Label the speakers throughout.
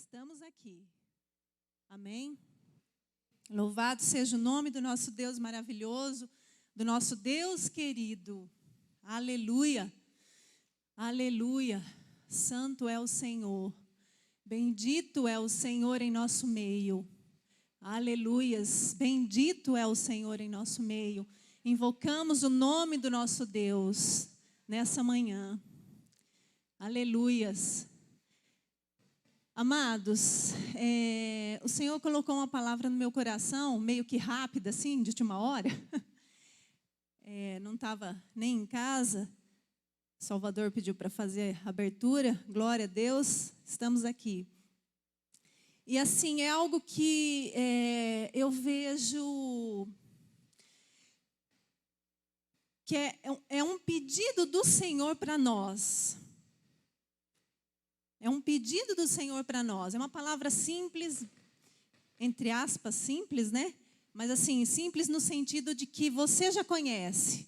Speaker 1: estamos aqui. Amém? Louvado seja o nome do nosso Deus maravilhoso, do nosso Deus querido. Aleluia, aleluia. Santo é o Senhor. Bendito é o Senhor em nosso meio. Aleluias. Bendito é o Senhor em nosso meio. Invocamos o nome do nosso Deus nessa manhã. Aleluias. Amados, o Senhor colocou uma palavra no meu coração, meio que rápida, assim, de última hora. Não estava nem em casa. Salvador pediu para fazer a abertura. Glória a Deus, estamos aqui. E assim, é algo que eu vejo que é um pedido do Senhor para nós. É um pedido do Senhor para nós. É uma palavra simples, entre aspas, simples, né? Mas assim, simples no sentido de que você já conhece.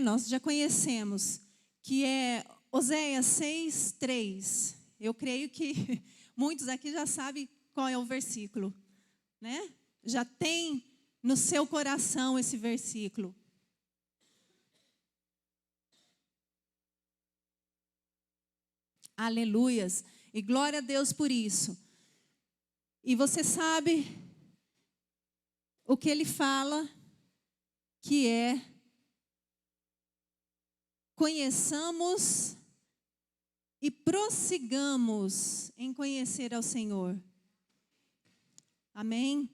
Speaker 1: Nós já conhecemos. Que é Oséias 6:3. Eu creio que muitos aqui já sabem qual é o versículo, né? Já tem no seu coração esse versículo. Aleluias. E glória a Deus por isso. E você sabe o que ele fala, que é: conheçamos e prossigamos em conhecer ao Senhor. Amém?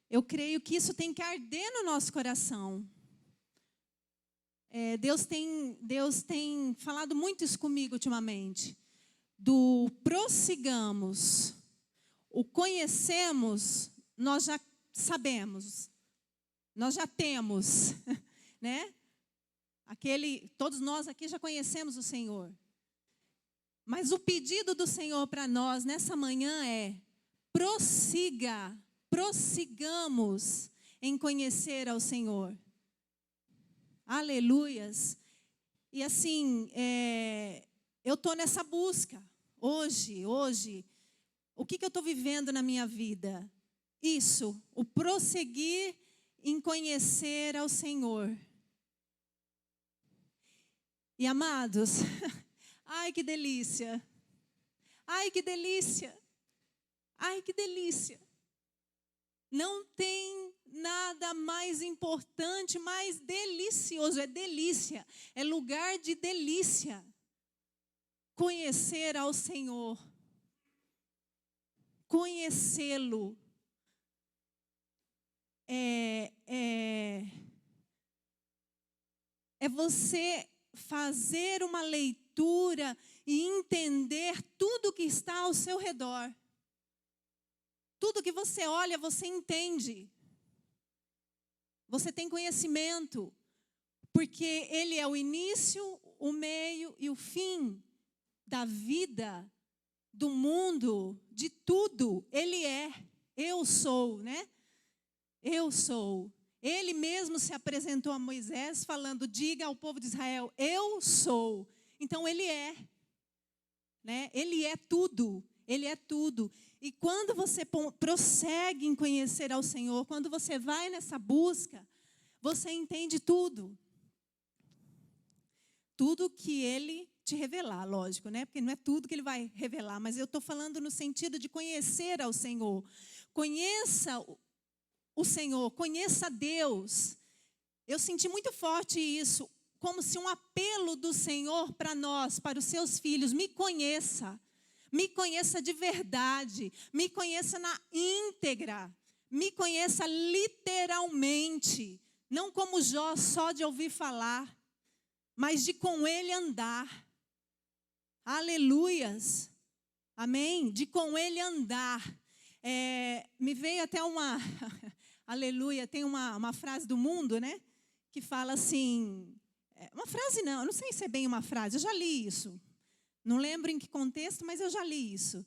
Speaker 1: Eu creio que isso tem que arder no nosso coração. Deus tem falado muito isso comigo ultimamente. Do prossigamos. O conhecemos, nós já sabemos. Nós já temos, né? Todos nós aqui já conhecemos o Senhor. Mas o pedido do Senhor para nós nessa manhã é: prossigamos em conhecer ao Senhor. Aleluias. E assim, eu estou nessa busca. Hoje, o que eu estou vivendo na minha vida? Isso, o prosseguir em conhecer ao Senhor. E amados, ai que delícia. Ai que delícia. Ai que delícia. Não tem nada mais importante, mais delicioso. É delícia, é lugar de delícia. Conhecer ao Senhor. Conhecê-lo. É você fazer uma leitura e entender tudo que está ao seu redor. Tudo que você olha, você entende. Você tem conhecimento. Porque Ele é o início, o meio e o fim da vida, do mundo, de tudo. Ele é. Eu sou, né? Eu sou. Ele mesmo se apresentou a Moisés falando: diga ao povo de Israel, eu sou. Então Ele é. Né? Ele é tudo. Ele é tudo. E quando você prossegue em conhecer ao Senhor, quando você vai nessa busca, você entende tudo. Tudo que Ele te revelar, lógico, né? Porque não é tudo que Ele vai revelar, mas eu estou falando no sentido de conhecer ao Senhor. Conheça o Senhor, conheça Deus. Eu senti muito forte isso, como se um apelo do Senhor para nós, para os seus filhos: me conheça. Me conheça de verdade, me conheça na íntegra, me conheça literalmente, não como Jó, só de ouvir falar, mas de com Ele andar. Aleluias, amém? De com Ele andar. Me veio até aleluia, tem uma frase do mundo, né? Que fala assim, uma frase não sei se é bem uma frase, eu já li isso. Não lembro em que contexto, mas eu já li isso.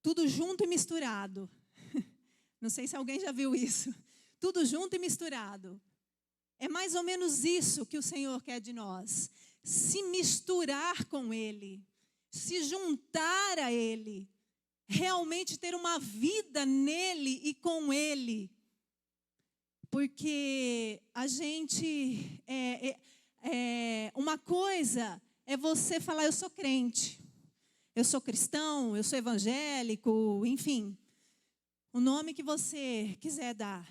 Speaker 1: Tudo junto e misturado. Não sei se alguém já viu isso. Tudo junto e misturado. É mais ou menos isso que o Senhor quer de nós. Se misturar com Ele. se juntar a Ele, realmente ter uma vida nele e com Ele. Porque a gente, uma coisa é você falar, eu sou crente, eu sou cristão, eu sou evangélico, enfim, o nome que você quiser dar.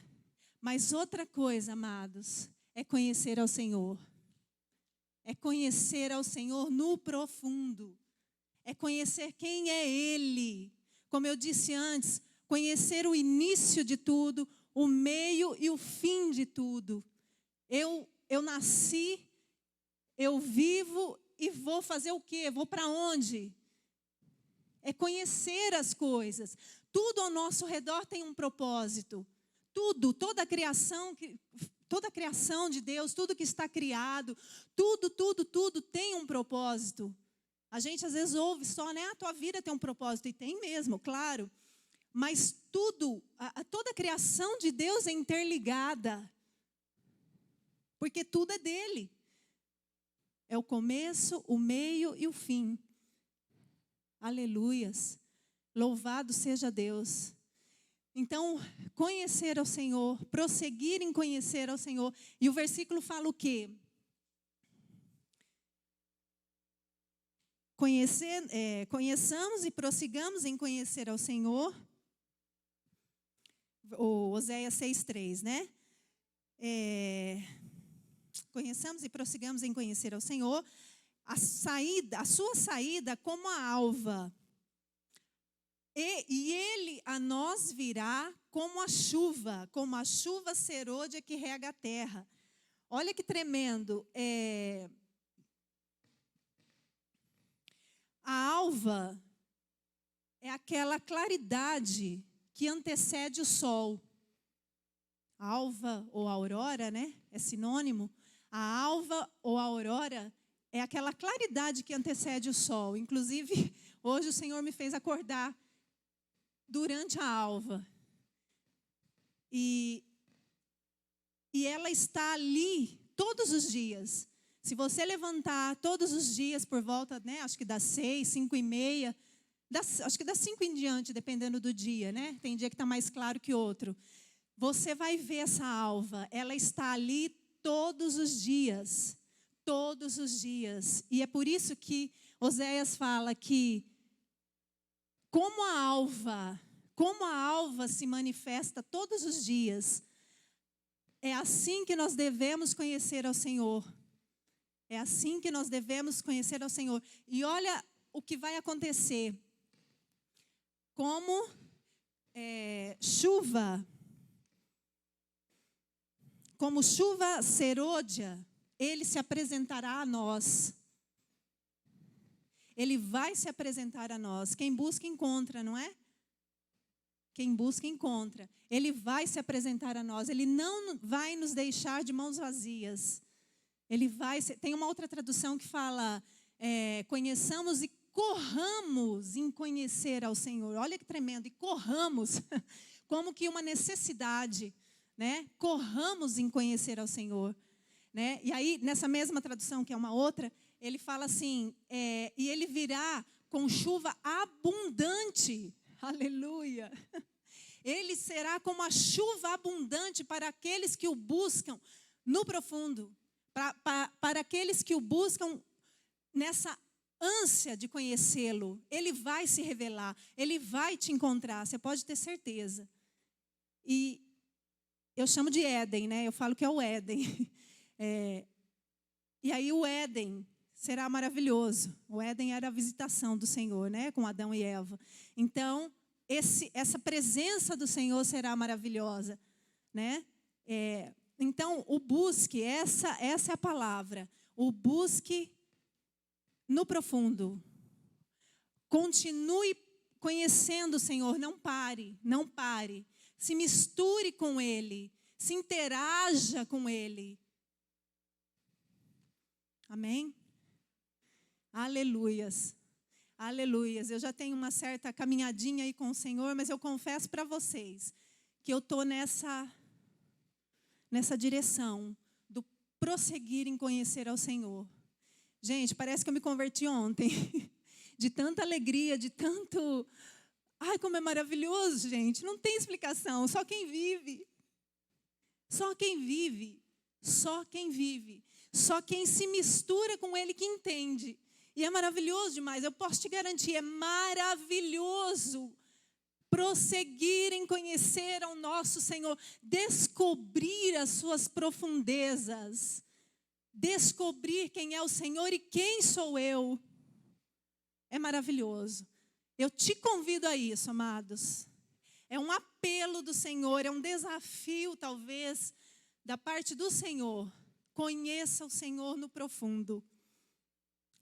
Speaker 1: Mas outra coisa, amados, é conhecer ao Senhor. É conhecer ao Senhor no profundo. É conhecer quem é Ele. Como eu disse antes, conhecer o início de tudo, o meio e o fim de tudo. Eu nasci, eu vivo e vou fazer o quê? Vou para onde? É conhecer as coisas. Tudo ao nosso redor tem um propósito. Tudo, toda a criação de Deus, tudo que está criado, tudo tem um propósito. A gente às vezes ouve só, né? A tua vida tem um propósito, e tem mesmo, claro. Mas tudo, toda a criação de Deus é interligada. Porque tudo é dele. É o começo, o meio e o fim. Aleluias. Louvado seja Deus. Então, conhecer ao Senhor, prosseguir em conhecer ao Senhor. E o versículo fala o quê? Conheçamos e prossigamos em conhecer ao Senhor. O Oséias 6:3, né? Conheçamos e prossigamos em conhecer ao Senhor. A sua saída como a alva. E ele a nós virá como a chuva serôdia que rega a terra. Olha que tremendo. A alva é aquela claridade que antecede o sol. A alva ou a aurora, né? É sinônimo. A alva ou a aurora é aquela claridade que antecede o sol. Inclusive, hoje o Senhor me fez acordar durante a alva. E ela está ali todos os dias. Se você levantar todos os dias por volta, né, acho que das 6, 5:30, acho que das 5 em diante, dependendo do dia, né? Tem dia que está mais claro que outro. Você vai ver essa alva, ela está ali todos os dias. Todos os dias. E é por isso que Oséias fala que como a alva se manifesta todos os dias, é assim que nós devemos conhecer ao Senhor. É assim que nós devemos conhecer ao Senhor. E olha o que vai acontecer. Como chuva serôdia, ele se apresentará a nós. Ele vai se apresentar a nós. Quem busca, encontra, não é? Quem busca, encontra. Ele vai se apresentar a nós. Ele não vai nos deixar de mãos vazias. Tem uma outra tradução que fala, conheçamos e corramos em conhecer ao Senhor. Olha que tremendo. E corramos, como que uma necessidade, né? Corramos em conhecer ao Senhor. Né? E aí, nessa mesma tradução, que é uma outra, ele fala assim, e ele virá com chuva abundante. Aleluia. Ele será como a chuva abundante para aqueles que o buscam no profundo. Para aqueles que o buscam nessa ânsia de conhecê-lo. Ele vai se revelar, ele vai te encontrar, você pode ter certeza. E eu chamo de Éden, né? Eu falo que é o Éden. E aí o Éden será maravilhoso. O Éden era a visitação do Senhor, né? Com Adão e Eva. Então, essa presença do Senhor será maravilhosa, né? Então, o busque, essa é a palavra. O busque no profundo. Continue conhecendo o Senhor, não pare, não pare. Se misture com Ele, se interaja com Ele. Amém? Aleluias. Aleluias. Eu já tenho uma certa caminhadinha aí com o Senhor, mas eu confesso para vocês que eu estou nessa direção do prosseguir em conhecer ao Senhor. Gente, parece que eu me converti ontem. de tanta alegria, de tanto... Ai, como é maravilhoso, gente. Não tem explicação, só quem vive. Só quem vive. Só quem vive. Só quem se mistura com Ele que entende. E é maravilhoso demais, eu posso te garantir, é maravilhoso prosseguir em conhecer ao nosso Senhor, descobrir as suas profundezas, descobrir quem é o Senhor e quem sou eu. É maravilhoso. Eu te convido a isso, amados. É um apelo do Senhor, é um desafio, talvez, da parte do Senhor. Conheça o Senhor no profundo.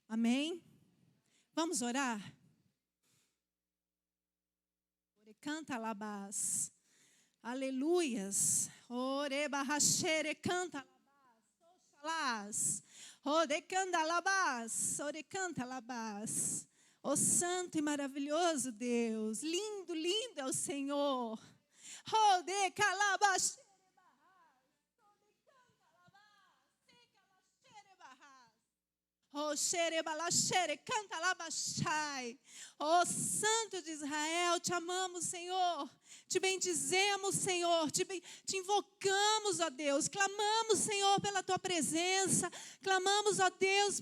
Speaker 1: Amém? Vamos orar? Canta labás. Aleluias. Ore barrachere canta labás. Oxalás. Ore canta labás. Ore canta labás. Ó santo e maravilhoso Deus. Lindo, lindo é o Senhor. Ore calabás. Oh, canta lá, baixai. Oh, Santo de Israel, te amamos, Senhor. Te bendizemos, Senhor. Te invocamos, ó Deus. Clamamos, Senhor, pela tua presença. Clamamos, ó Deus,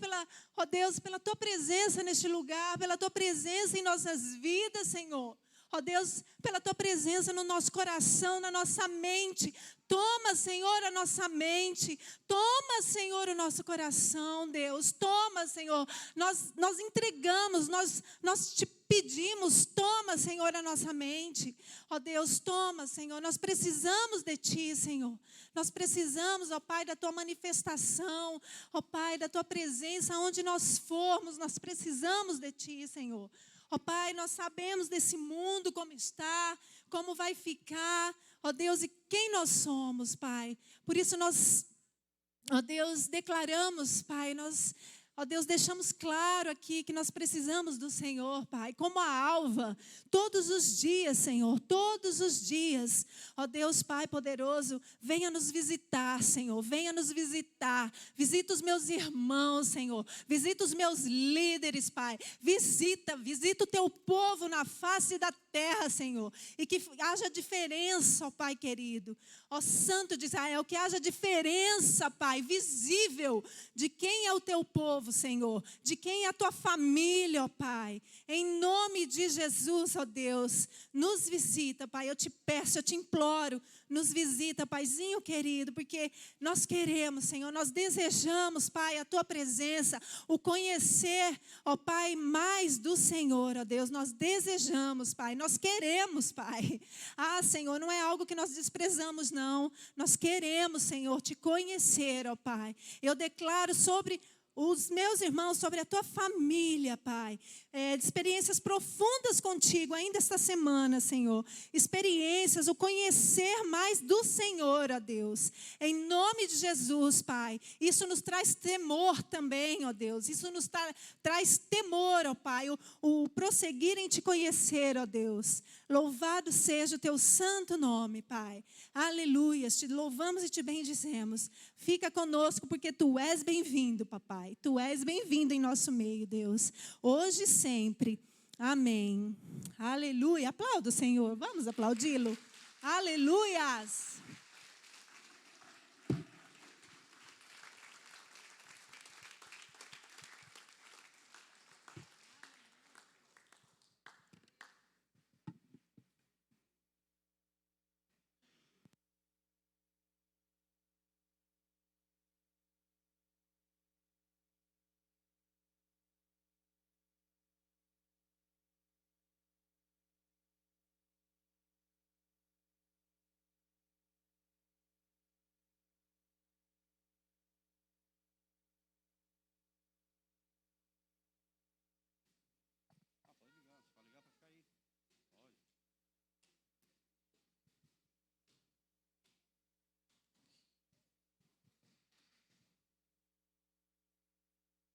Speaker 1: pela tua presença neste lugar, pela tua presença em nossas vidas, Senhor. Ó Deus, pela tua presença no nosso coração, na nossa mente. Toma, Senhor, a nossa mente. Toma, Senhor, o nosso coração, Deus. Toma, Senhor. Nós entregamos, nós te pedimos. Toma, Senhor, a nossa mente. Ó Deus, toma, Senhor. Nós precisamos de Ti, Senhor. Nós precisamos, ó Pai, da Tua manifestação. Ó Pai, da Tua presença, onde nós formos. Nós precisamos de Ti, Senhor. Ó Pai, nós sabemos desse mundo como está, como vai ficar, ó Deus, e quem nós somos, Pai. Por isso nós, ó Deus, declaramos, Pai, ó Deus, deixamos claro aqui que nós precisamos do Senhor, Pai, como a alva, todos os dias, Senhor, todos os dias. Ó Deus, Pai poderoso, venha nos visitar, Senhor, venha nos visitar. Visita os meus irmãos, Senhor, visita os meus líderes, Pai. Visita o teu povo na face da terra, Senhor, e que haja diferença, ó Pai querido. Ó Santo de Israel, que haja diferença, Pai, visível de quem é o teu povo, Senhor, de quem é a tua família, ó Pai. Em nome de Jesus, ó Deus, nos visita, Pai. Eu te peço, eu te imploro, nos visita, Paizinho querido, porque nós queremos, Senhor, nós desejamos, Pai, a tua presença, o conhecer, ó Pai, mais do Senhor, ó Deus. Nós desejamos, Pai, nós queremos, Pai. Ah, Senhor, não é algo que nós desprezamos, não. Nós queremos, Senhor, te conhecer, ó Pai. Eu declaro sobre os meus irmãos, sobre a tua família, Pai. Experiências profundas contigo ainda esta semana, Senhor. Experiências, o conhecer mais do Senhor, ó Deus. Em nome de Jesus, Pai. Isso nos traz temor também, ó Deus. Isso nos traz temor, ó Pai. O prosseguir em te conhecer, ó Deus. Louvado seja o teu santo nome, Pai. Aleluia. Te louvamos e te bendizemos. Fica conosco porque tu és bem-vindo, papai. Tu és bem-vindo em nosso meio, Deus. Hoje e sempre. Amém. Aleluia. Aplauda o Senhor. Vamos aplaudi-lo. Aleluias.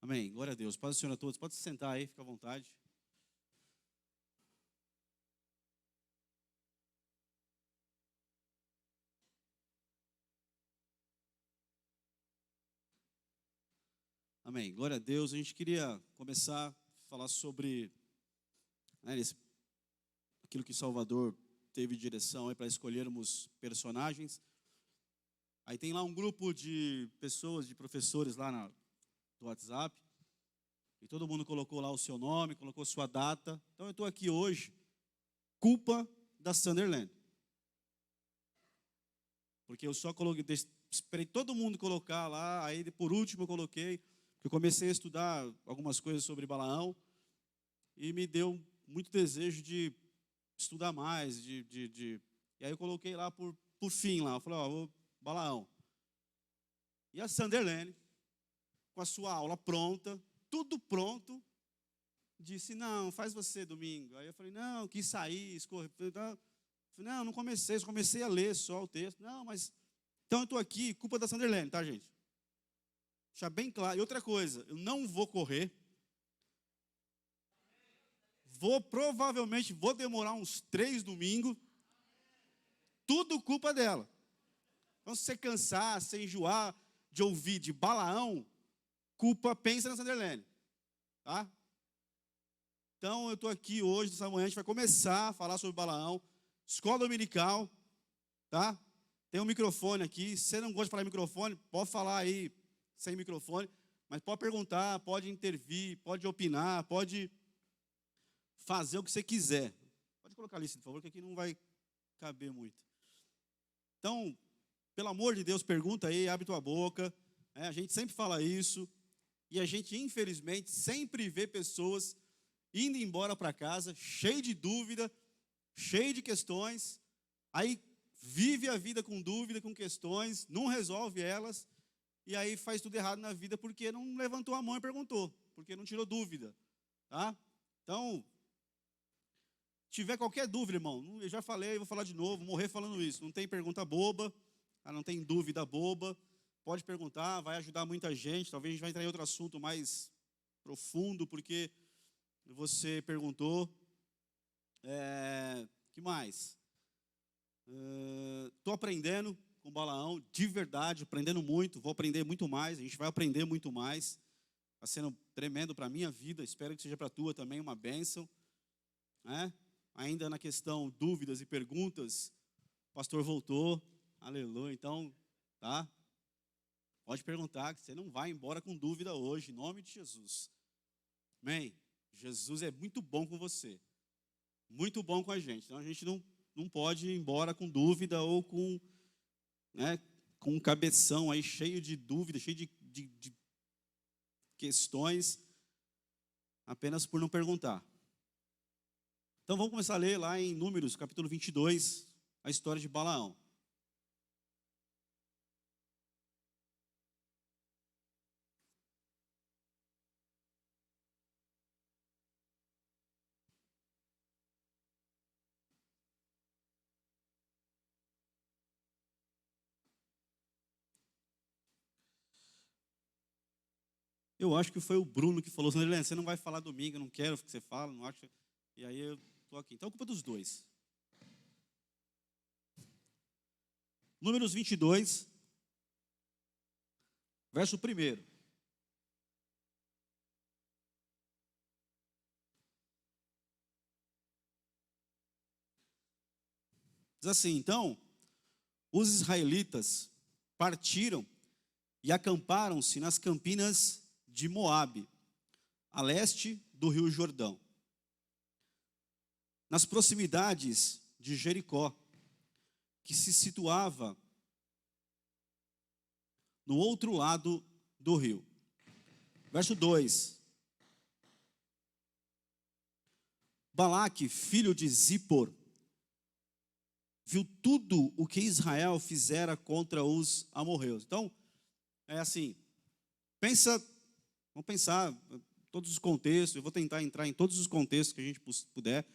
Speaker 2: Amém. Glória a Deus. Paz do Senhor a todos. Pode se sentar aí, fica à vontade. Amém. Glória a Deus. A gente queria começar falar sobre aquilo que Salvador teve direção para escolhermos personagens. Aí tem lá um grupo de pessoas, de professores lá no WhatsApp, e todo mundo colocou lá o seu nome, colocou sua data. Então eu estou aqui hoje, culpa da Sunderland. Porque eu só coloquei, esperei todo mundo colocar lá, aí por último eu coloquei, porque eu comecei a estudar algumas coisas sobre Balaão, e me deu muito desejo de estudar mais, e aí eu coloquei lá por fim lá, eu falei, Balaão. E a Sunderland, com a sua aula pronta, tudo pronto, disse, não, faz você domingo. Aí eu falei, não, quis sair, escorrer. Não, não comecei, só comecei a ler só o texto. Não, mas, então eu estou aqui, culpa da Sunderland, tá, gente? Deixar bem claro. E outra coisa, eu não vou correr. Provavelmente vou demorar uns 3 domingos. Tudo culpa dela. Então, se você cansar, se enjoar de ouvir de Balaão, pensa na Sunderland. Tá? Então, eu estou aqui hoje, nessa manhã, a gente vai começar a falar sobre Balaão. Escola dominical, tá? Tem um microfone aqui. Se você não gosta de falar em microfone, pode falar aí sem microfone. Mas pode perguntar, pode intervir, pode opinar, pode fazer o que você quiser. Pode colocar ali, por favor, que aqui não vai caber muito. Então, pelo amor de Deus, pergunta aí, abre tua boca. A gente sempre fala isso. E a gente, infelizmente, sempre vê pessoas indo embora para casa, cheio de dúvida, cheio de questões. Aí vive a vida com dúvida, com questões, não resolve elas. E aí faz tudo errado na vida porque não levantou a mão e perguntou. Porque não tirou dúvida. Tá? Então, tiver qualquer dúvida, irmão, eu já falei, vou falar de novo, morrer falando isso. Não tem pergunta boba, não tem dúvida boba. Pode perguntar, vai ajudar muita gente. Talvez a gente vai entrar em outro assunto mais profundo, porque você perguntou. Que mais? Estou aprendendo com Balaão, de verdade, aprendendo muito. Vou aprender muito mais, a gente vai aprender muito mais. Está sendo tremendo para a minha vida, espero que seja para a tua também uma bênção. Ainda na questão dúvidas e perguntas, o pastor voltou, aleluia, então, tá? Pode perguntar, que você não vai embora com dúvida hoje, em nome de Jesus. Amém? Jesus é muito bom com você, muito bom com a gente, então a gente não pode ir embora com dúvida ou com um cabeção aí cheio de dúvidas, cheio de questões, apenas por não perguntar. Então vamos começar a ler lá em Números, capítulo 22, a história de Balaão. Eu acho que foi o Bruno que falou, Helena, você não vai falar domingo, eu não quero que você fale, não acho. E aí eu estou aqui. Então, é culpa dos dois. Números 22, verso 1. Diz assim, então, os israelitas partiram e acamparam-se nas campinas de Moabe, a leste do rio Jordão, nas proximidades de Jericó, que se situava no outro lado do rio. Verso 2. Balaque, filho de Zippor, viu tudo o que Israel fizera contra os amorreus. Então, é assim, vamos pensar todos os contextos, eu vou tentar entrar em todos os contextos que a gente puder.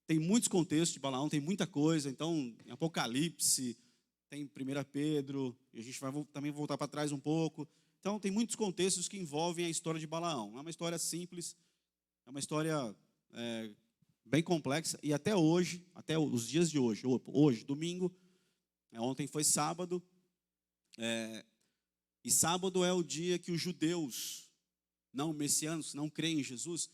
Speaker 2: Tem muitos contextos de Balaão, tem muita coisa, então, em Apocalipse, tem 1 Pedro, e a gente vai também voltar para trás um pouco. Então, tem muitos contextos que envolvem a história de Balaão. Não é uma história simples, é uma história bem complexa, e até hoje, até os dias de hoje, domingo, ontem foi sábado, e sábado é o dia que os judeus não messianos, não creem em Jesus,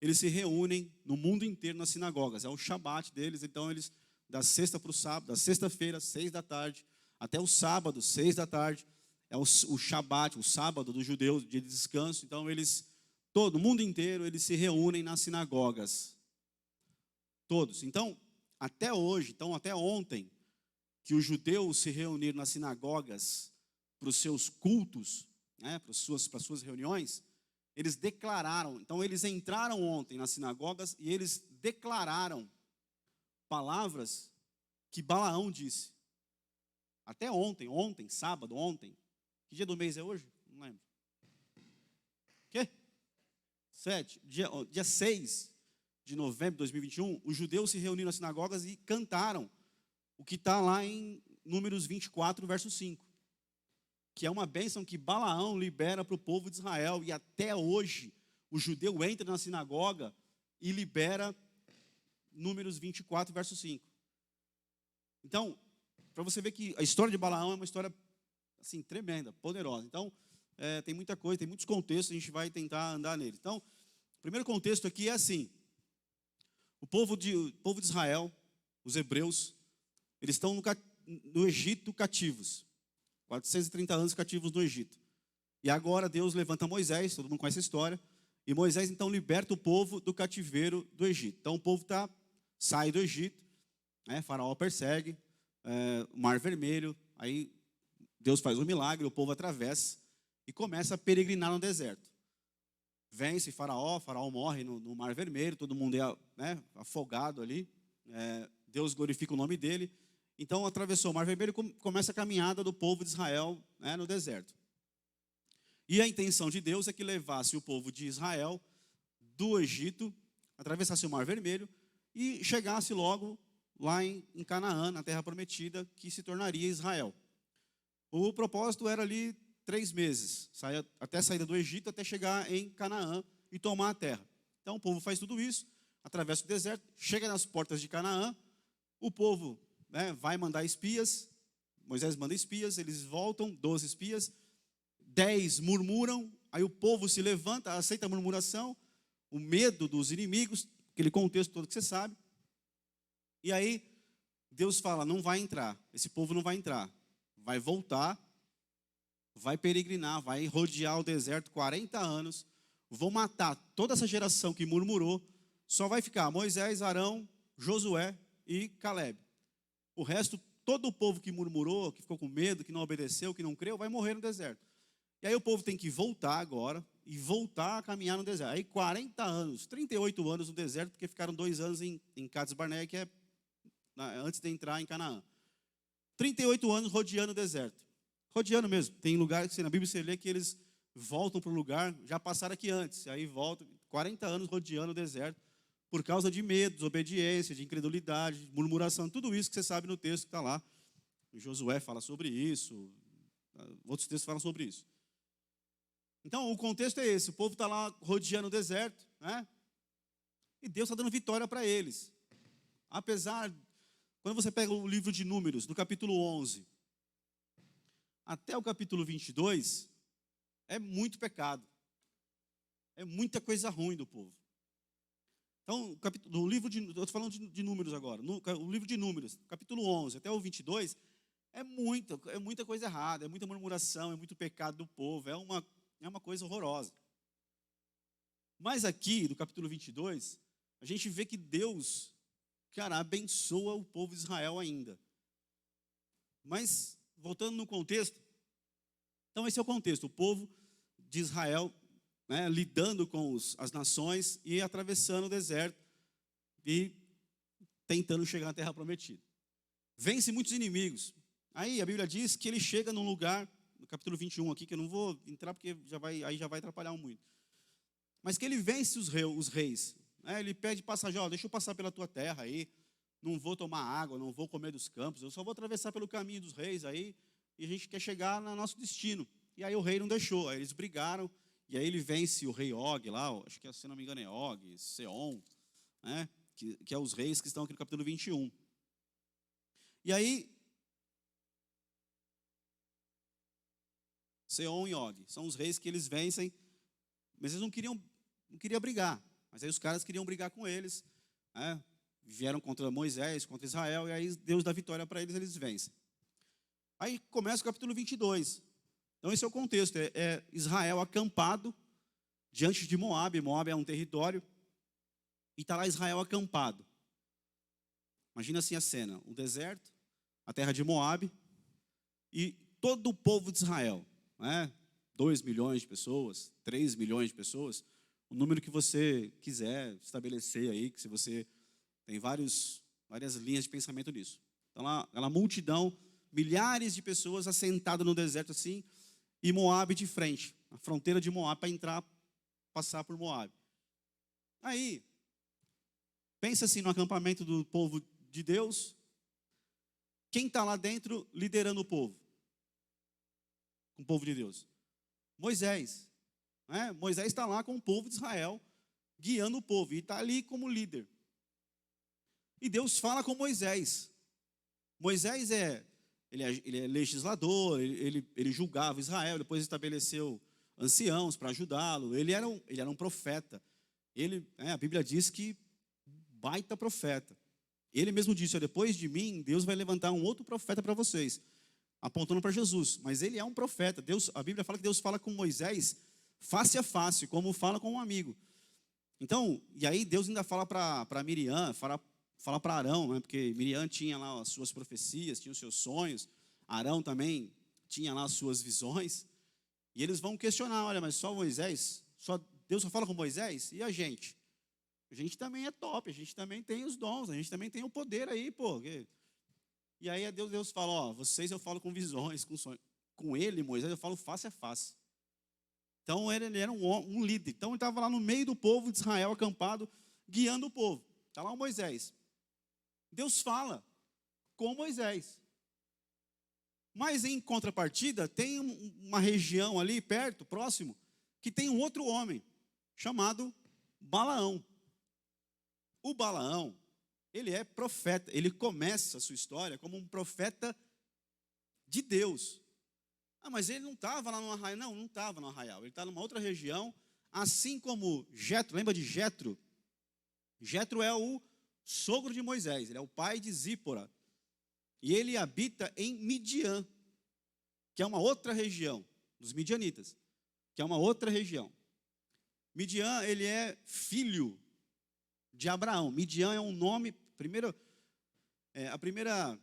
Speaker 2: eles se reúnem no mundo inteiro nas sinagogas. É o Shabat deles, então eles, da sexta para o sábado, da sexta-feira, 6 da tarde, até o sábado, 6 da tarde, é o Shabat, o sábado dos judeus, dia de descanso. Então eles, todo o mundo inteiro, eles se reúnem nas sinagogas. Todos. Então, até hoje, então até ontem, que os judeus se reuniram nas sinagogas para os seus cultos, né, para as suas reuniões, eles declararam. Então, eles entraram ontem nas sinagogas e eles declararam palavras que Balaão disse. Até ontem, sábado, ontem. Que dia do mês é hoje? Não lembro. Quê? 7. Dia 6 de novembro de 2021, os judeus se reuniram nas sinagogas e cantaram o que está lá em Números 24, verso 5. Que é uma bênção que Balaão libera para o povo de Israel. E até hoje, o judeu entra na sinagoga e libera Números 24, verso 5. Então, para você ver que a história de Balaão é uma história assim, tremenda, poderosa. Então, tem muita coisa, tem muitos contextos, a gente vai tentar andar neles. Então, o primeiro contexto aqui é assim: o povo de Israel, os hebreus, eles estão no Egito cativos. 430 anos cativos no Egito. E agora Deus levanta Moisés, todo mundo conhece a história, e Moisés então liberta o povo do cativeiro do Egito. Então o povo sai do Egito, né, Faraó persegue, o Mar Vermelho, aí Deus faz um milagre, o povo atravessa e começa a peregrinar no deserto. Vence Faraó morre no Mar Vermelho, todo mundo é, né, afogado ali, Deus glorifica o nome dele. Então, atravessou o Mar Vermelho e começa a caminhada do povo de Israel, né, no deserto. E a intenção de Deus é que levasse o povo de Israel do Egito, atravessasse o Mar Vermelho e chegasse logo lá em Canaã, na terra prometida, que se tornaria Israel. O propósito era ali 3 meses, até a saída do Egito, até chegar em Canaã e tomar a terra. Então, o povo faz tudo isso, atravessa o deserto, chega nas portas de Canaã, o povo, né, vai mandar espias, Moisés manda espias, eles voltam, 12 espias, 10 murmuram, aí o povo se levanta, aceita a murmuração, o medo dos inimigos, aquele contexto todo que você sabe, e aí Deus fala, não vai entrar, esse povo não vai entrar, vai voltar, vai peregrinar, vai rodear o deserto 40 anos, vou matar toda essa geração que murmurou, só vai ficar Moisés, Arão, Josué e Calebe. O resto, todo o povo que murmurou, que ficou com medo, que não obedeceu, que não creu, vai morrer no deserto. E aí o povo tem que voltar agora e voltar a caminhar no deserto. Aí 40 anos, 38 anos no deserto, porque ficaram 2 anos em Cades Barneia, que é antes de entrar em Canaã. 38 anos rodeando o deserto. Rodeando mesmo. Tem lugar que na Bíblia você lê que eles voltam para o lugar, já passaram aqui antes. Aí voltam, 40 anos rodeando o deserto, por causa de medo, desobediência, de incredulidade, murmuração, tudo isso que você sabe no texto que está lá. Josué fala sobre isso, outros textos falam sobre isso. Então, o contexto é esse, o povo está lá rodeando o deserto, né? E Deus está dando vitória para eles. Apesar, quando você pega o livro de Números, do capítulo 11, até o capítulo 22, é muito pecado. É muita coisa ruim do povo. Então, no livro eu estou falando de Números agora, o livro de Números, capítulo 11 até o 22, é muita coisa errada, é muita murmuração, é muito pecado do povo, é uma coisa horrorosa. Mas aqui, no capítulo 22, a gente vê que Deus, cara, abençoa o povo de Israel ainda. Mas, voltando no contexto, então esse é o contexto, o povo de Israel, né, lidando com as nações e atravessando o deserto e tentando chegar na terra prometida. Vence muitos inimigos. Aí a Bíblia diz que ele chega num lugar, no capítulo 21 aqui, que eu não vou entrar porque aí já vai atrapalhar muito. Mas que ele vence os reis. Né, ele pede passagem, deixa eu passar pela tua terra aí, não vou tomar água, não vou comer dos campos, eu só vou atravessar pelo caminho dos reis aí, e a gente quer chegar no nosso destino. E aí o rei não deixou, aí eles brigaram, e aí ele vence o rei Og lá, acho que se não me engano é Og, Seom, né, que é os reis que estão aqui no capítulo 21. E aí, Seom e Og, são os reis que eles vencem, mas eles não queriam brigar. Mas aí os caras queriam brigar com eles, né? Vieram contra Moisés, contra Israel, e aí Deus dá vitória para eles, eles vencem. Aí começa o capítulo 22. Então esse é o contexto, é Israel acampado diante de Moabe. Moabe é um território, e está lá Israel acampado. Imagina assim a cena, o deserto, a terra de Moabe, e todo o povo de Israel, né? 2 milhões de pessoas, 3 milhões de pessoas, o número que você quiser estabelecer aí, que se você tem várias linhas de pensamento nisso. Então lá, aquela multidão, milhares de pessoas assentadas no deserto assim, e Moabe de frente, a fronteira de Moabe para entrar, passar por Moabe. Aí, pensa assim no acampamento do povo de Deus, quem está lá dentro liderando o povo? O povo de Deus? Moisés. Né? Moisés está lá com o povo de Israel, guiando o povo, e está ali como líder. E Deus fala com Moisés. Moisés ele é legislador, ele julgava Israel, depois estabeleceu anciãos para ajudá-lo. Ele era um profeta. A Bíblia diz que baita profeta. Ele mesmo disse, depois de mim, Deus vai levantar um outro profeta para vocês, apontando para Jesus. Mas ele é um profeta. A Bíblia fala que Deus fala com Moisés face a face, como fala com um amigo. Então, e aí Deus ainda fala para Miriam, fala para Arão, né? Porque Miriam tinha lá as suas profecias, tinha os seus sonhos. Arão também tinha lá as suas visões. E eles vão questionar, olha, mas só Moisés? Deus só fala com Moisés? E a gente? A gente também é top, a gente também tem os dons, a gente também tem o poder aí, pô. E aí Deus fala, ó, vocês eu falo com visões, com sonhos. Com ele, Moisés, eu falo face a face. Então ele era um líder. Então ele estava lá no meio do povo de Israel, acampado, guiando o povo. Está lá o Moisés. Deus fala com Moisés. Mas em contrapartida, tem uma região ali perto, próximo, que tem um outro homem, chamado Balaão. O Balaão, ele é profeta, ele começa a sua história como um profeta de Deus. Mas ele não estava lá no arraial. Não estava no arraial, ele está numa outra região, assim como Jetro. Lembra de Jetro? Jetro é o sogro de Moisés, ele é o pai de Zípora. E ele habita em Midian, que é uma outra região, dos midianitas, que é uma outra região. Midian, ele é filho de Abraão. Midian é um nome, a primeira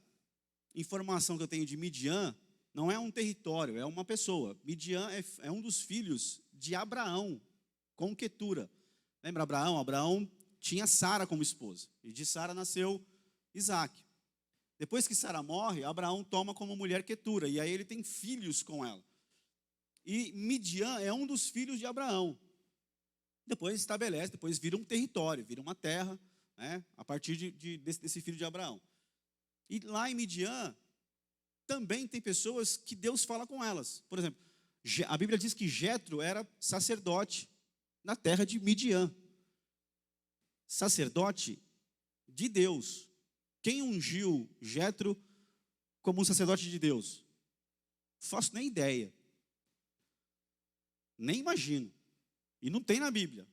Speaker 2: informação que eu tenho de Midian não é um território, é uma pessoa. Midian é um dos filhos de Abraão, com Quetura. Lembra Abraão? Abraão tinha Sara como esposa, e de Sara nasceu Isaac. Depois que Sara morre, Abraão toma como mulher Quetura, e aí ele tem filhos com ela. E Midian é um dos filhos de Abraão. Depois estabelece, depois vira um território, vira uma terra, né, a partir desse filho de Abraão. E lá em Midian, também tem pessoas que Deus fala com elas. Por exemplo, a Bíblia diz que Jetro era sacerdote na terra de Midian. Sacerdote de Deus. Quem ungiu Jetro como um sacerdote de Deus? Não faço nem ideia. Nem imagino. E não tem na Bíblia.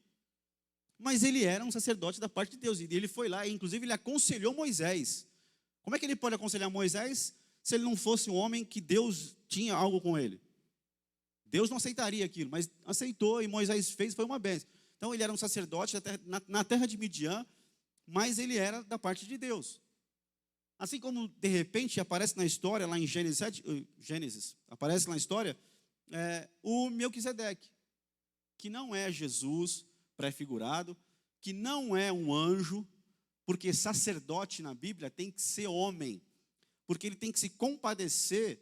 Speaker 2: Mas ele era um sacerdote da parte de Deus. E ele foi lá, e inclusive ele aconselhou Moisés. Como é que ele pode aconselhar Moisés se ele não fosse um homem que Deus tinha algo com ele? Deus não aceitaria aquilo, mas aceitou e Moisés fez, foi uma bênção. Então ele era um sacerdote na terra de Midian, mas ele era da parte de Deus. Assim como de repente aparece na história, lá em Gênesis aparece na história, o Melquisedeque, que não é Jesus pré-figurado, que não é um anjo, porque sacerdote na Bíblia tem que ser homem, porque ele tem que se compadecer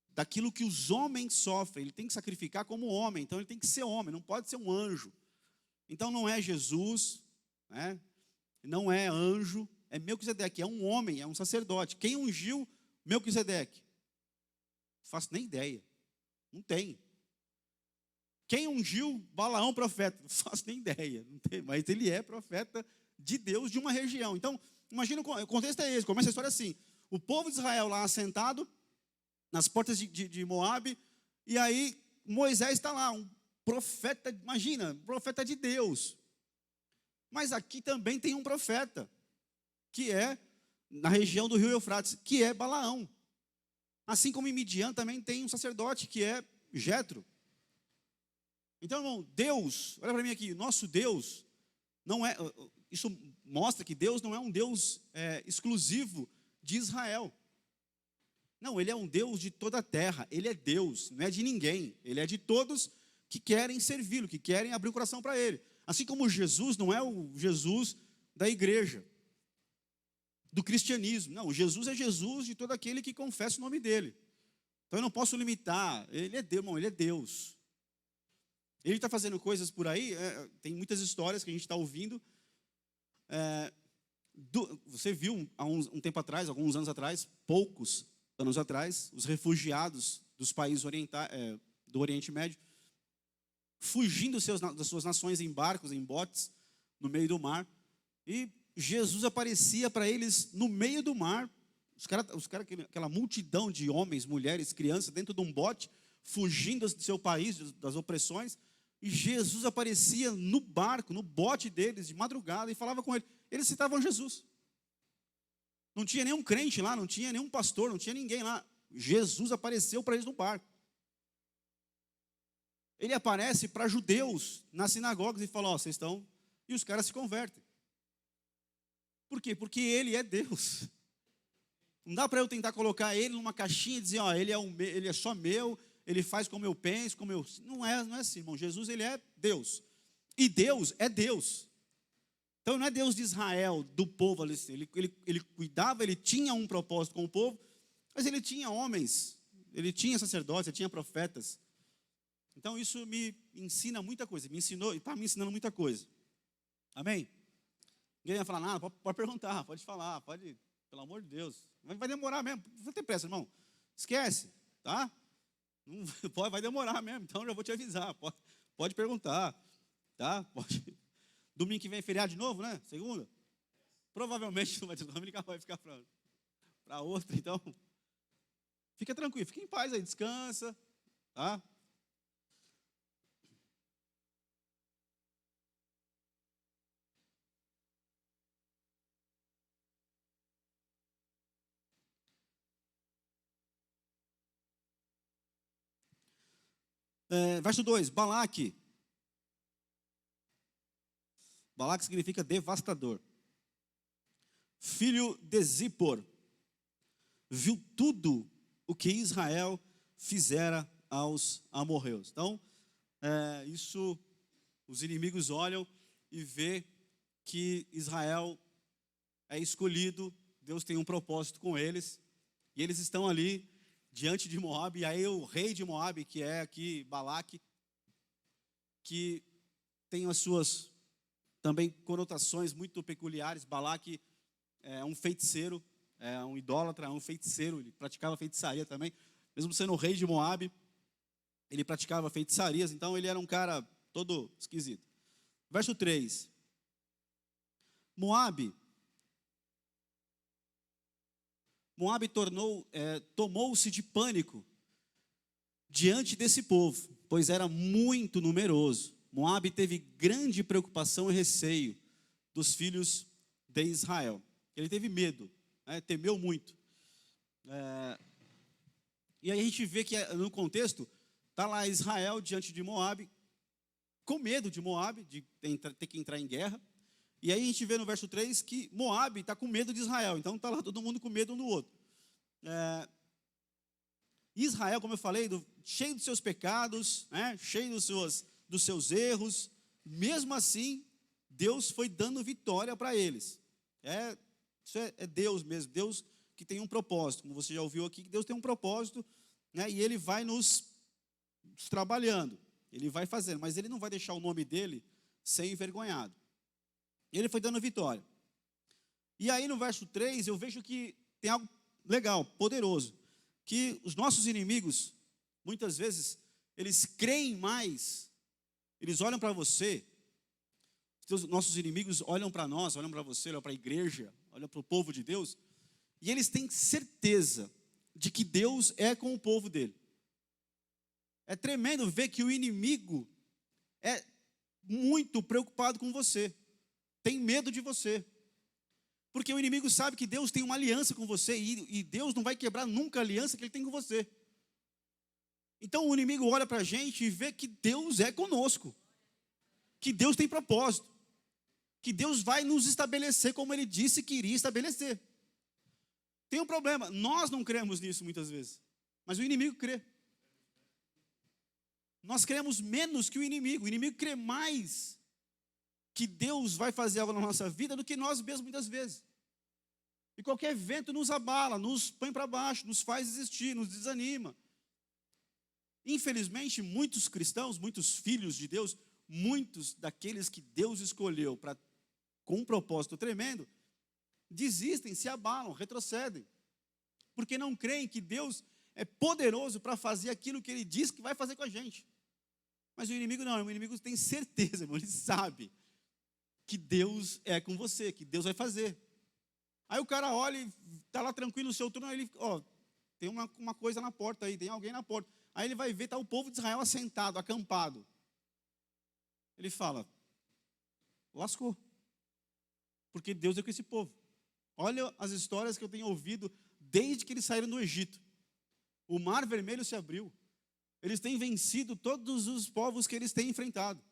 Speaker 2: daquilo que os homens sofrem, ele tem que sacrificar como homem, então ele tem que ser homem, não pode ser um anjo. Então não é Jesus, né? Não é anjo, é Melquisedeque, é um homem, é um sacerdote. Quem ungiu Melquisedeque? Não faço nem ideia, não tem. Quem ungiu Balaão profeta? Não faço nem ideia, não tem, mas ele é profeta de Deus de uma região. Então, imagina, o contexto é esse, começa a história assim, o povo de Israel lá assentado, nas portas de Moabe, e aí Moisés está lá, um profeta, imagina, profeta de Deus. Mas aqui também tem um profeta, que é na região do rio Eufrates, que é Balaão. Assim como em Midian também tem um sacerdote, que é Jetro. Então, irmão, Deus, olha para mim aqui, nosso Deus não é, isso mostra que Deus não é um Deus exclusivo de Israel. Não, Ele é um Deus de toda a terra, Ele é Deus, não é de ninguém, Ele é de todos que querem servi-lo, que querem abrir o coração para Ele. Assim como Jesus não é o Jesus da igreja, do cristianismo. Não, Jesus é Jesus de todo aquele que confessa o nome dEle. Então eu não posso limitar, Ele é Deus, irmão, Ele é Deus. Ele está fazendo coisas por aí, tem muitas histórias que a gente está ouvindo. Você viu há um tempo atrás, alguns anos atrás, poucos anos atrás, os refugiados dos países do Oriente Médio, fugindo das suas nações em barcos, em botes, no meio do mar, e Jesus aparecia para eles no meio do mar, os caras, aquela multidão de homens, mulheres, crianças, dentro de um bote, fugindo do seu país, das opressões, e Jesus aparecia no barco, no bote deles, de madrugada, e falava com eles. Eles citavam Jesus. Não tinha nenhum crente lá, não tinha nenhum pastor, não tinha ninguém lá. Jesus apareceu para eles no barco. Ele aparece para judeus nas sinagogas e fala, vocês estão... E os caras se convertem. Por quê? Porque Ele é Deus. Não dá para eu tentar colocar Ele numa caixinha e dizer, Ele é só meu, Ele faz como eu penso, como eu... Não é assim, irmão. Jesus, Ele é Deus. E Deus é Deus. Então não é Deus de Israel, do povo ali. Ele cuidava, Ele tinha um propósito com o povo, mas Ele tinha homens, Ele tinha sacerdotes, Ele tinha profetas. Então isso me ensina muita coisa, me ensinou e está me ensinando muita coisa. Amém? Ninguém vai falar nada, pode perguntar, pode falar, pode, pelo amor de Deus. Vai demorar mesmo, não vai ter pressa, irmão. Esquece, tá? Não, vai demorar mesmo, então eu já vou te avisar. Pode perguntar, tá? Pode. Domingo que vem é feriado de novo, né? Segunda? Provavelmente não vai ter domingo, vai ficar para outra, então. Fica tranquilo, fica em paz aí, descansa, tá? Verso 2, Balaque. Balaque significa devastador. Filho de Zippor, viu tudo o que Israel fizera aos amorreus. Então, isso, os inimigos olham e vê que Israel é escolhido, Deus tem um propósito com eles, e eles estão ali diante de Moabe, e aí o rei de Moabe, que é aqui Balaque, que tem as suas também conotações muito peculiares. Balaque é um feiticeiro, é um idólatra, é um feiticeiro, ele praticava feitiçaria também, mesmo sendo o rei de Moabe, ele praticava feitiçarias, então ele era um cara todo esquisito. Verso 3, Moabe tomou-se de pânico diante desse povo, pois era muito numeroso. Moabe teve grande preocupação e receio dos filhos de Israel. Ele teve medo, temeu muito. E aí a gente vê que no contexto, está lá Israel diante de Moabe, com medo de Moabe, de ter que entrar em guerra. E aí a gente vê no verso 3 que Moabe está com medo de Israel. Então está lá todo mundo com medo um do outro. Israel, como eu falei, cheio dos seus pecados, cheio dos seus erros. Mesmo assim, Deus foi dando vitória para eles. Isso é Deus mesmo, Deus que tem um propósito. Como você já ouviu aqui, que Deus tem um propósito, e Ele vai nos trabalhando. Ele vai fazendo, mas Ele não vai deixar o nome dEle ser envergonhado. Ele foi dando vitória. E aí no verso 3 eu vejo que tem algo legal, poderoso. Que os nossos inimigos, muitas vezes, eles creem mais. Eles olham para você. Os nossos inimigos olham para nós, olham para você, olham para a igreja, olham para o povo de Deus. E eles têm certeza de que Deus é com o povo dele. É tremendo ver que o inimigo é muito preocupado com você. tem medo de você. Porque o inimigo sabe que Deus tem uma aliança com você e Deus não vai quebrar nunca a aliança que ele tem com você. Então o inimigo olha para a gente e vê que Deus é conosco, que Deus tem propósito, que Deus vai nos estabelecer como ele disse que iria estabelecer. Tem um problema, nós não cremos nisso muitas vezes, mas o inimigo crê. Nós cremos menos que o inimigo crê mais que Deus vai fazer algo na nossa vida do que nós mesmos muitas vezes. E qualquer vento nos abala, nos põe para baixo, nos faz desistir, nos desanima. Infelizmente, muitos cristãos, muitos filhos de Deus, muitos daqueles que Deus escolheu com um propósito tremendo, desistem, se abalam, retrocedem. Porque não creem que Deus é poderoso para fazer aquilo que Ele diz que vai fazer com a gente. Mas o inimigo não, o inimigo tem certeza, irmão, ele sabe que Deus é com você, que Deus vai fazer. Aí o cara olha e está lá tranquilo no seu turno, aí ele, tem uma coisa na porta aí, tem alguém na porta. Aí ele vai ver, está o povo de Israel assentado, acampado. Ele fala, lascou. Porque Deus é com esse povo. Olha as histórias que eu tenho ouvido desde que eles saíram do Egito. O Mar Vermelho se abriu. Eles têm vencido todos os povos que eles têm enfrentado.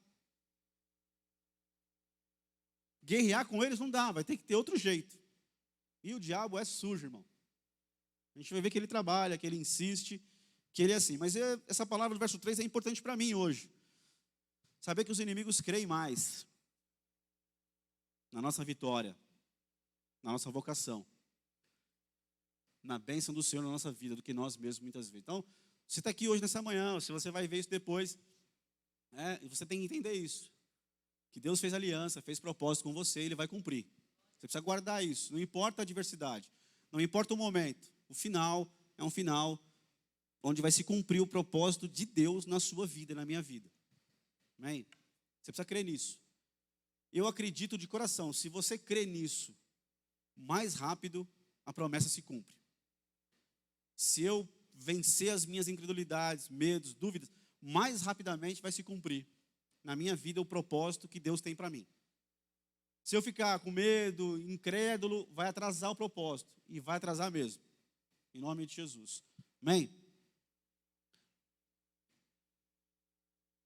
Speaker 2: Guerrear com eles não dá, vai ter que ter outro jeito. E o diabo é sujo, irmão. A gente vai ver que ele trabalha, que ele insiste, que ele é assim. Mas essa palavra do verso 3 é importante para mim hoje. Saber que os inimigos creem mais na nossa vitória, na nossa vocação, na bênção do Senhor na nossa vida, do que nós mesmos muitas vezes. Então, você está aqui hoje nessa manhã, se você vai ver isso depois, você tem que entender isso. Que Deus fez aliança, fez propósito com você, Ele vai cumprir. Você precisa guardar isso, não importa a adversidade, não importa o momento. O final é um final onde vai se cumprir o propósito de Deus na sua vida, na minha vida. Amém? Você precisa crer nisso. Eu acredito de coração, se você crê nisso, mais rápido a promessa se cumpre. Se eu vencer as minhas incredulidades, medos, dúvidas, mais rapidamente vai se cumprir na minha vida o propósito que Deus tem para mim. Se eu ficar com medo, incrédulo, vai atrasar o propósito, e vai atrasar mesmo, em nome de Jesus. Amém?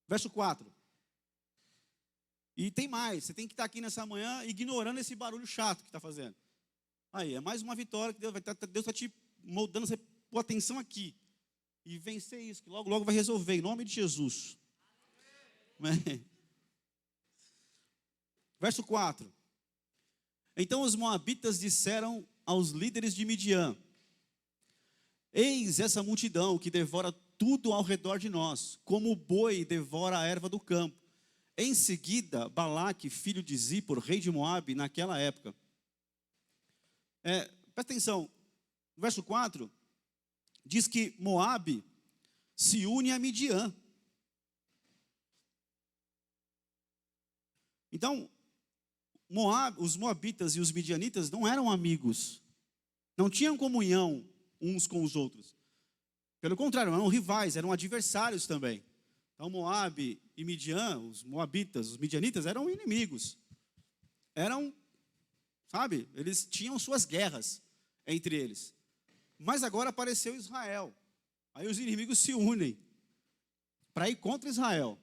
Speaker 2: Verso 4. E tem mais, você tem que estar aqui nessa manhã ignorando esse barulho chato que está fazendo. Aí, é mais uma vitória que Deus está te moldando, você pôr atenção aqui. E vencer isso, que logo, logo vai resolver, em nome de Jesus. Amém. Verso 4. Então os moabitas disseram aos líderes de Midian: eis essa multidão que devora tudo ao redor de nós, como o boi devora a erva do campo. Em seguida, Balaque, filho de Zippor, rei de Moabe, naquela época. Presta atenção, no verso 4, diz que Moabe se une a Midian. Então, os moabitas e os midianitas não eram amigos, não tinham comunhão uns com os outros. Pelo contrário, eram rivais, eram adversários também. Então, Moabe e Midian, os moabitas, os midianitas, eram inimigos. Eles tinham suas guerras entre eles. Mas agora apareceu Israel. Aí os inimigos se unem para ir contra Israel.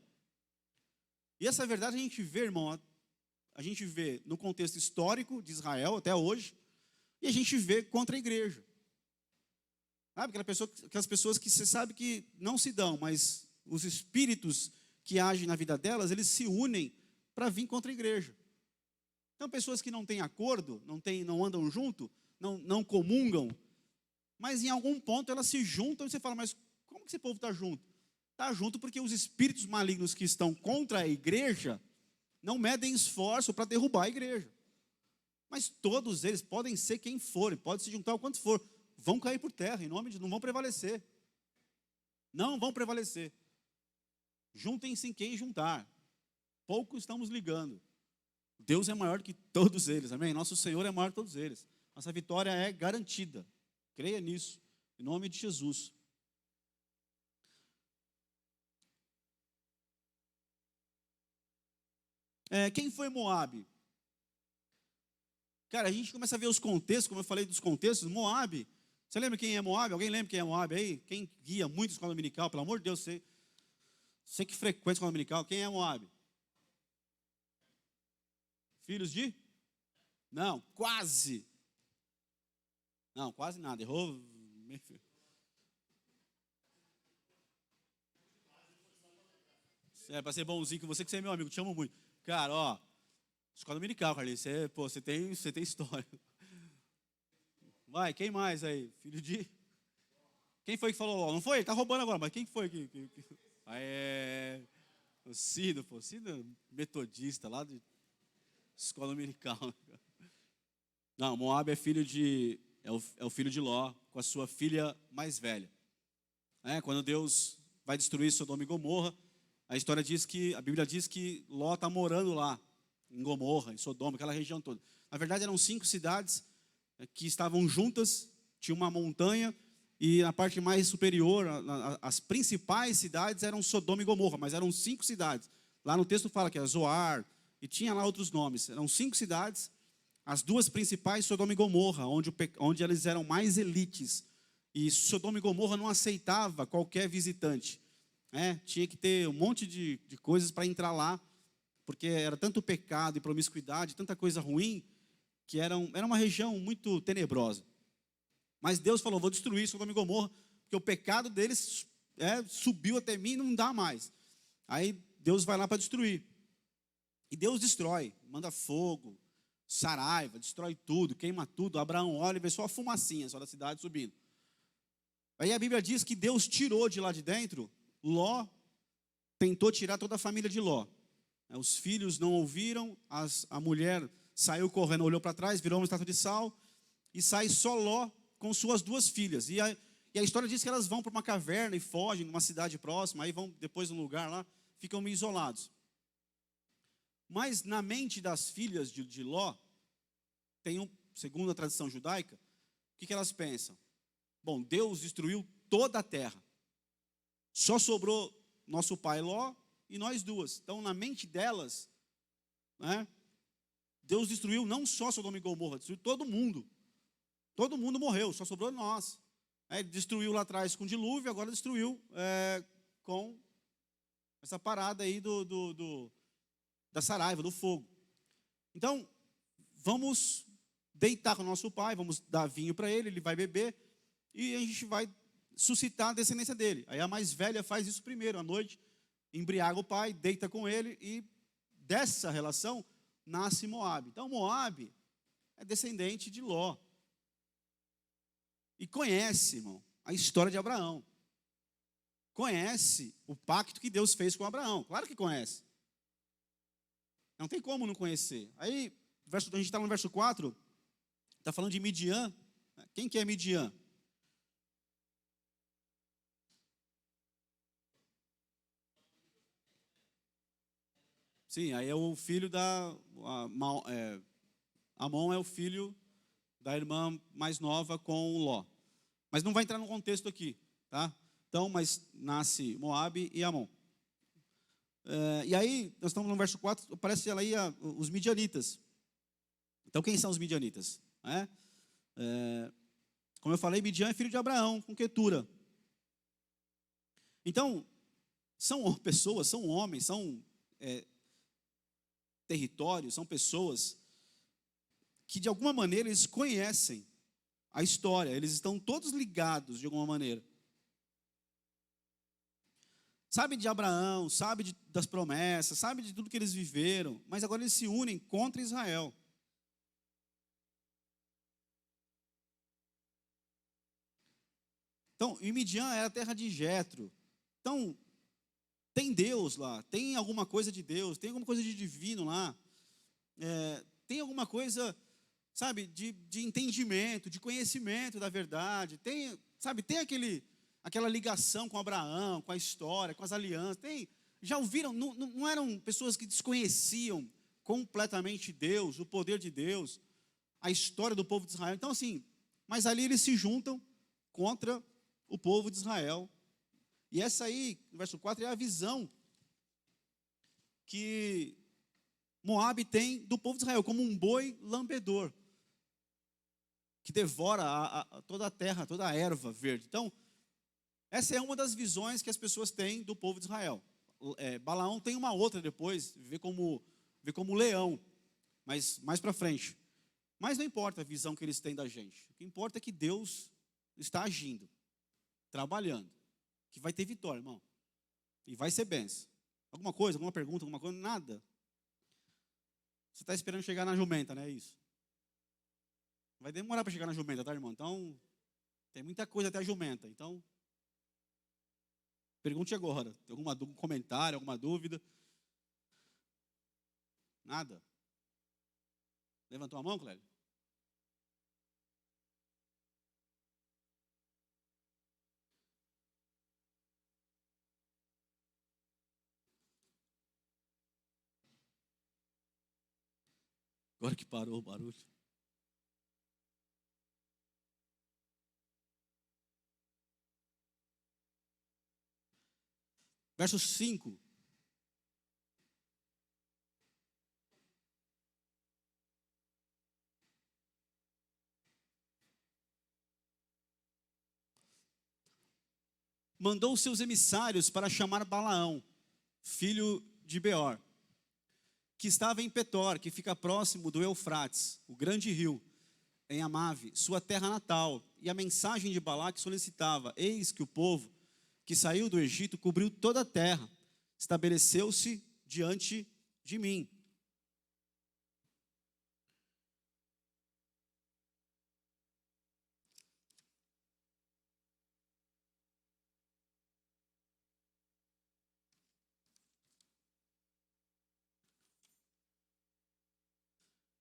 Speaker 2: E essa verdade a gente vê, irmão, a gente vê no contexto histórico de Israel até hoje, e a gente vê contra a igreja. Sabe, aquelas pessoas que você sabe que não se dão, mas os espíritos que agem na vida delas, eles se unem para vir contra a igreja. Então, pessoas que não têm acordo, não andam junto, não comungam, mas em algum ponto elas se juntam e você fala, mas como que esse povo está junto? Está junto porque os espíritos malignos que estão contra a igreja não medem esforço para derrubar a igreja. Mas todos eles podem ser quem forem, pode se juntar o quanto for, vão cair por terra, em nome de Deus, não vão prevalecer. Não vão prevalecer. Juntem-se em quem juntar. Pouco estamos ligando. Deus é maior que todos eles, amém? Nosso Senhor é maior que todos eles. Nossa vitória é garantida. Creia nisso, em nome de Jesus. Quem foi Moabe? Cara, a gente começa a ver os contextos, como eu falei dos contextos. Moabe, você lembra quem é Moabe? Alguém lembra quem é Moabe aí? Quem guia muito a escola dominical, pelo amor de Deus, você que frequenta a escola dominical, quem é Moabe? Filhos de? Não, quase. Não, quase nada, errou. Para ser bonzinho com você, que você é meu amigo, te amo muito. Cara, ó, escola dominical, Carlinhos, você tem história. Vai, quem mais aí? Filho de... Quem foi que falou? Não foi? Ele tá roubando agora, mas quem foi que... O Cido, pô. Cido é metodista, lá de escola dominical. Não, Moabe é filho de... É o filho de Ló, com a sua filha mais velha. Quando Deus vai destruir Sodoma e Gomorra, a Bíblia diz que Ló está morando lá, em Gomorra, em Sodoma, aquela região toda. Na verdade, eram 5 cidades que estavam juntas, tinha uma montanha, e na parte mais superior, as principais cidades eram Sodoma e Gomorra, mas eram 5 cidades. Lá no texto fala que é Zoar, e tinha lá outros nomes. Eram 5 cidades, as 2 principais, Sodoma e Gomorra, onde eles eram mais elites. E Sodoma e Gomorra não aceitava qualquer visitante. Tinha que ter um monte de coisas para entrar lá, porque era tanto pecado e promiscuidade, tanta coisa ruim, que era uma região muito tenebrosa. Mas Deus falou, vou destruir Sodoma e Gomorra, porque o pecado deles subiu até mim e não dá mais. Aí Deus vai lá para destruir. E Deus destrói, manda fogo, saraiva, destrói tudo, queima tudo. Abraão olha e vê só a fumacinha, só da cidade subindo. Aí a Bíblia diz que Deus tirou de lá de dentro, Ló tentou tirar toda a família de Ló. Os filhos não ouviram, a mulher saiu correndo, olhou para trás, virou uma estátua de sal, e sai só Ló com suas 2 filhas. E a história diz que elas vão para uma caverna e fogem numa cidade próxima, aí vão depois num lugar lá, ficam meio isolados. Mas na mente das filhas de Ló, segundo a tradição judaica, o que elas pensam? Bom, Deus destruiu toda a terra. Só sobrou nosso pai Ló e nós 2. Então, na mente delas, Deus destruiu não só Sodoma e Gomorra, destruiu todo mundo. Todo mundo morreu, só sobrou nós. Ele destruiu lá atrás com o dilúvio, agora destruiu com essa parada aí da saraiva, do fogo. Então, vamos deitar com o nosso pai, vamos dar vinho para ele vai beber, e a gente vai suscitar a descendência dele. Aí a mais velha faz isso primeiro, à noite, embriaga o pai, deita com ele, e dessa relação nasce Moabe. Então Moabe é descendente de Ló. E conhece, irmão, a história de Abraão. Conhece o pacto que Deus fez com Abraão. Claro que conhece. Não tem como não conhecer. Aí, a gente está no verso 4, está falando de Midian. Quem que é Midian? Sim, aí é o filho Amon é o filho da irmã mais nova com Ló. Mas não vai entrar no contexto aqui, tá? Então, mas nasce Moabe e Amon. E aí, nós estamos no verso 4, aparece aí os midianitas. Então, quem são os midianitas? Como eu falei, Midian é filho de Abraão, com Quetura. Então, são pessoas, são homens, são territórios, são pessoas que de alguma maneira eles conhecem a história, eles estão todos ligados de alguma maneira. Sabe de Abraão, sabe das promessas, sabe de tudo que eles viveram, mas agora eles se unem contra Israel. Então, e Midian era a terra de Jetro. Então, tem Deus lá, tem alguma coisa de Deus, tem alguma coisa de divino lá, tem alguma coisa, sabe, de entendimento, de conhecimento da verdade, tem aquela ligação com Abraão, com a história, com as alianças, já ouviram, não eram pessoas que desconheciam completamente Deus, o poder de Deus, a história do povo de Israel. Então assim, mas ali eles se juntam contra o povo de Israel. E essa aí, no verso 4, é a visão que Moabe tem do povo de Israel, como um boi lambedor. que devora toda a terra, toda a erva verde. Então, essa é uma das visões que as pessoas têm do povo de Israel. Balaão tem uma outra depois, vê como leão, mas mais para frente. Mas não importa a visão que eles têm da gente. O que importa é que Deus está agindo, trabalhando, que vai ter vitória, irmão. E vai ser bênção. Alguma coisa, alguma pergunta, alguma coisa? Nada. Você está esperando chegar na jumenta, né? Isso. Vai demorar para chegar na jumenta, tá, irmão? Então, tem muita coisa até a jumenta. Então, pergunte agora. Tem algum comentário, alguma dúvida? Nada? Levantou a mão, Clélio? Agora que parou o barulho. Verso 5. Mandou seus emissários para chamar Balaão, filho de Beor, que estava em Petor, que fica próximo do Eufrates, o grande rio, em Amave, sua terra natal. E a mensagem de Balaque solicitava: eis que o povo que saiu do Egito cobriu toda a terra, estabeleceu-se diante de mim.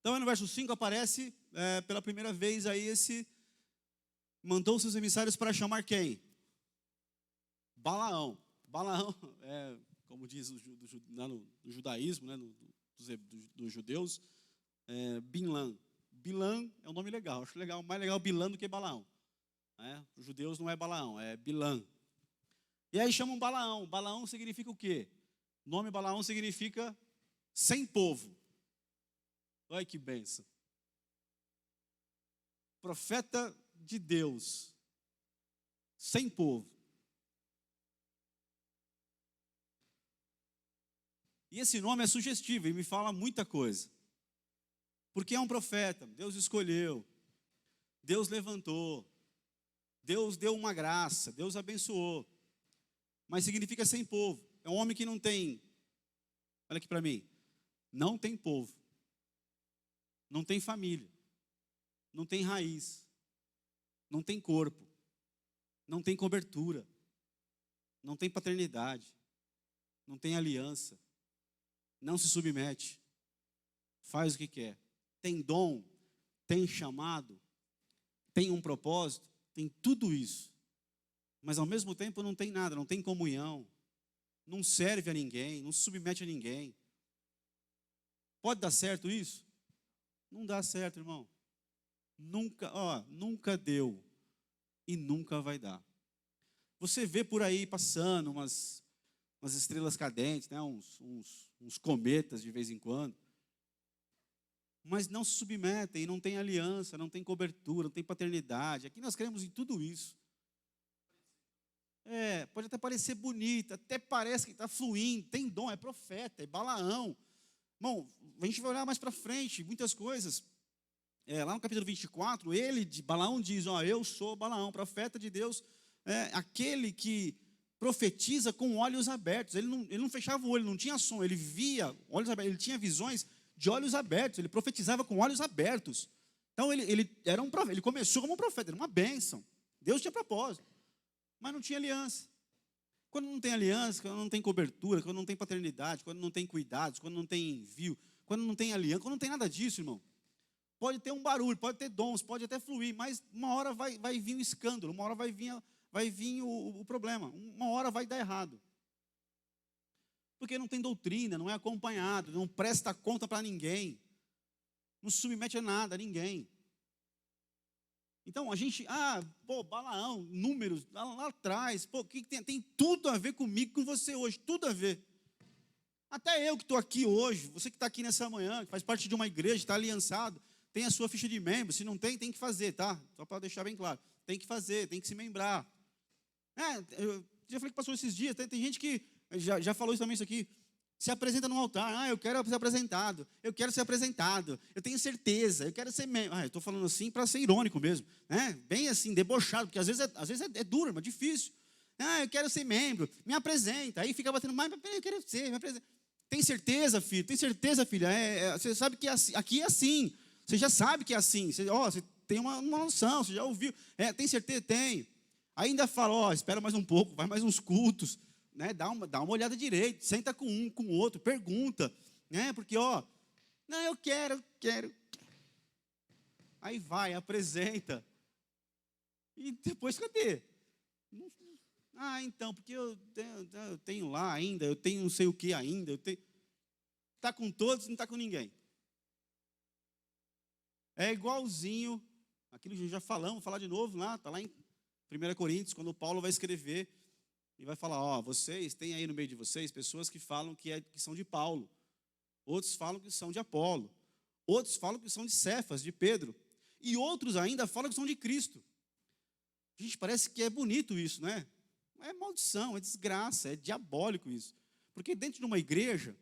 Speaker 2: Então, no verso 5 aparece pela primeira vez aí mandou seus emissários para chamar quem? Balaão. Balaão, como diz no judaísmo, né, dos judeus, Bilã. Bilã é um nome legal, acho legal, mais legal Bilã do que Balaão. Os judeus não é Balaão, é Bilã. E aí chamam Balaão. Balaão significa o quê? O nome Balaão significa sem povo. Olha que bênção. Profeta de Deus, sem povo. E esse nome é sugestivo e me fala muita coisa. Porque é um profeta, Deus escolheu, Deus levantou, Deus deu uma graça, Deus abençoou. Mas significa sem povo. É um homem que não tem, olha aqui para mim, não tem povo, não tem família, não tem raiz, não tem corpo, não tem cobertura, não tem paternidade, não tem aliança, não se submete, faz o que quer, tem dom, tem chamado, tem um propósito, tem tudo isso, mas ao mesmo tempo não tem nada, não tem comunhão, não serve a ninguém, não se submete a ninguém. Pode dar certo isso? Não dá certo, irmão. Nunca deu e nunca vai dar. Você vê por aí passando umas estrelas cadentes, né? uns cometas de vez em quando, mas não se submetem, não tem aliança, não tem cobertura, não tem paternidade. Aqui nós cremos em tudo isso. Pode até parecer bonito, até parece que está fluindo, tem dom, é profeta, é Balaão. Irmão, a gente vai olhar mais para frente, muitas coisas. Lá no capítulo 24, Balaão diz: eu sou Balaão, profeta de Deus, aquele que profetiza com olhos abertos. Ele não fechava o olho, não tinha som, ele via olhos abertos, ele tinha visões de olhos abertos, ele profetizava com olhos abertos. Então ele era um profeta, ele começou como um profeta, era uma bênção. Deus tinha propósito, mas não tinha aliança. Quando não tem aliança, quando não tem cobertura, quando não tem paternidade, quando não tem cuidados, quando não tem envio, quando não tem aliança, quando não tem nada disso, irmão, pode ter um barulho, pode ter dons, pode até fluir, mas uma hora vai vir o escândalo, uma hora vai vir o problema, uma hora vai dar errado. Porque não tem doutrina, não é acompanhado, não presta conta para ninguém, não se submete a nada, a ninguém. Então a gente, Balaão, números, lá atrás, que tem tudo a ver comigo, com você hoje, tudo a ver. Até eu que estou aqui hoje, você que está aqui nessa manhã, que faz parte de uma igreja, está aliançado, tem a sua ficha de membro. Se não tem, tem que fazer, tá? Só para deixar bem claro. Tem que fazer, tem que se membrar. Eu já falei com o pastor esses dias, tem gente que já falou isso também, isso aqui. Se apresenta no altar. Eu quero ser apresentado. Eu quero ser apresentado. Eu tenho certeza. Eu quero ser membro. Eu estou falando assim para ser irônico mesmo. Bem assim, debochado, porque às vezes é duro, mas difícil. Eu quero ser membro. Me apresenta. Aí fica batendo mais. Eu quero ser, me apresenta. Tem certeza, filho? Tem certeza, filha? Você sabe que aqui é assim. Você já sabe que é assim. Você tem uma noção, você já ouviu. Tem certeza? Tem. Aí ainda fala, espera mais um pouco, vai mais uns cultos. Dá uma olhada direito. Senta com um, com o outro, pergunta. Porque, não, eu quero. Aí vai, apresenta. E depois, cadê? Então, porque eu tenho lá ainda, eu tenho não sei o que ainda, está com todos, não está com ninguém. É igualzinho, aquilo que já falamos, vou falar de novo lá, está lá em 1 Coríntios, quando Paulo vai escrever, e vai falar, vocês, tem aí no meio de vocês, pessoas que falam que são de Paulo, outros falam que são de Apolo, outros falam que são de Cefas, de Pedro, e outros ainda falam que são de Cristo. Gente, parece que é bonito isso, né? É maldição, é desgraça, é diabólico isso. Porque dentro de uma igreja,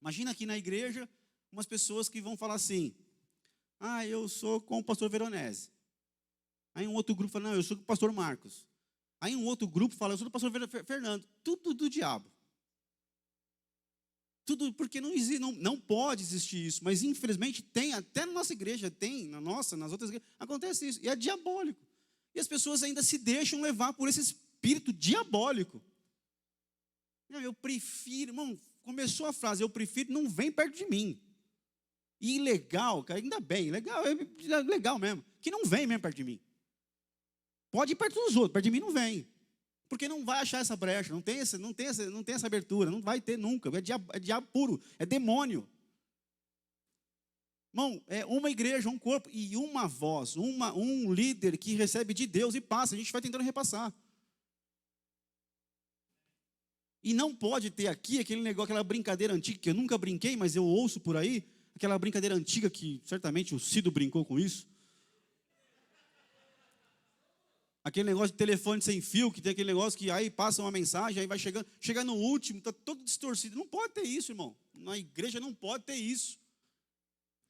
Speaker 2: imagina aqui na igreja, umas pessoas que vão falar assim, eu sou com o pastor Veronese. Aí um outro grupo fala, não, eu sou com o pastor Marcos. Aí um outro grupo fala, eu sou do pastor Fernando. Tudo do diabo. Tudo, porque não existe, não pode existir isso. Mas infelizmente tem, até na nossa igreja, nas outras igrejas, acontece isso. E é diabólico. E as pessoas ainda se deixam levar por esse espírito diabólico. Eu prefiro, irmão, começou a frase, eu prefiro, não vem perto de mim. E legal, cara, ainda bem, legal mesmo, que não vem mesmo perto de mim. Pode ir perto dos outros, perto de mim não vem. Porque não vai achar essa brecha, não tem essa abertura, não vai ter nunca, é diabo puro, é demônio. Irmão, é uma igreja, um corpo e uma voz, um líder que recebe de Deus e passa, a gente vai tentando repassar. E não pode ter aqui aquele negócio, aquela brincadeira antiga, que eu nunca brinquei, mas eu ouço por aí, aquela brincadeira antiga que certamente o Cido brincou com isso. Aquele negócio de telefone sem fio, que tem aquele negócio que aí passa uma mensagem, aí vai chega no último, está todo distorcido. Não pode ter isso, irmão. Na igreja não pode ter isso.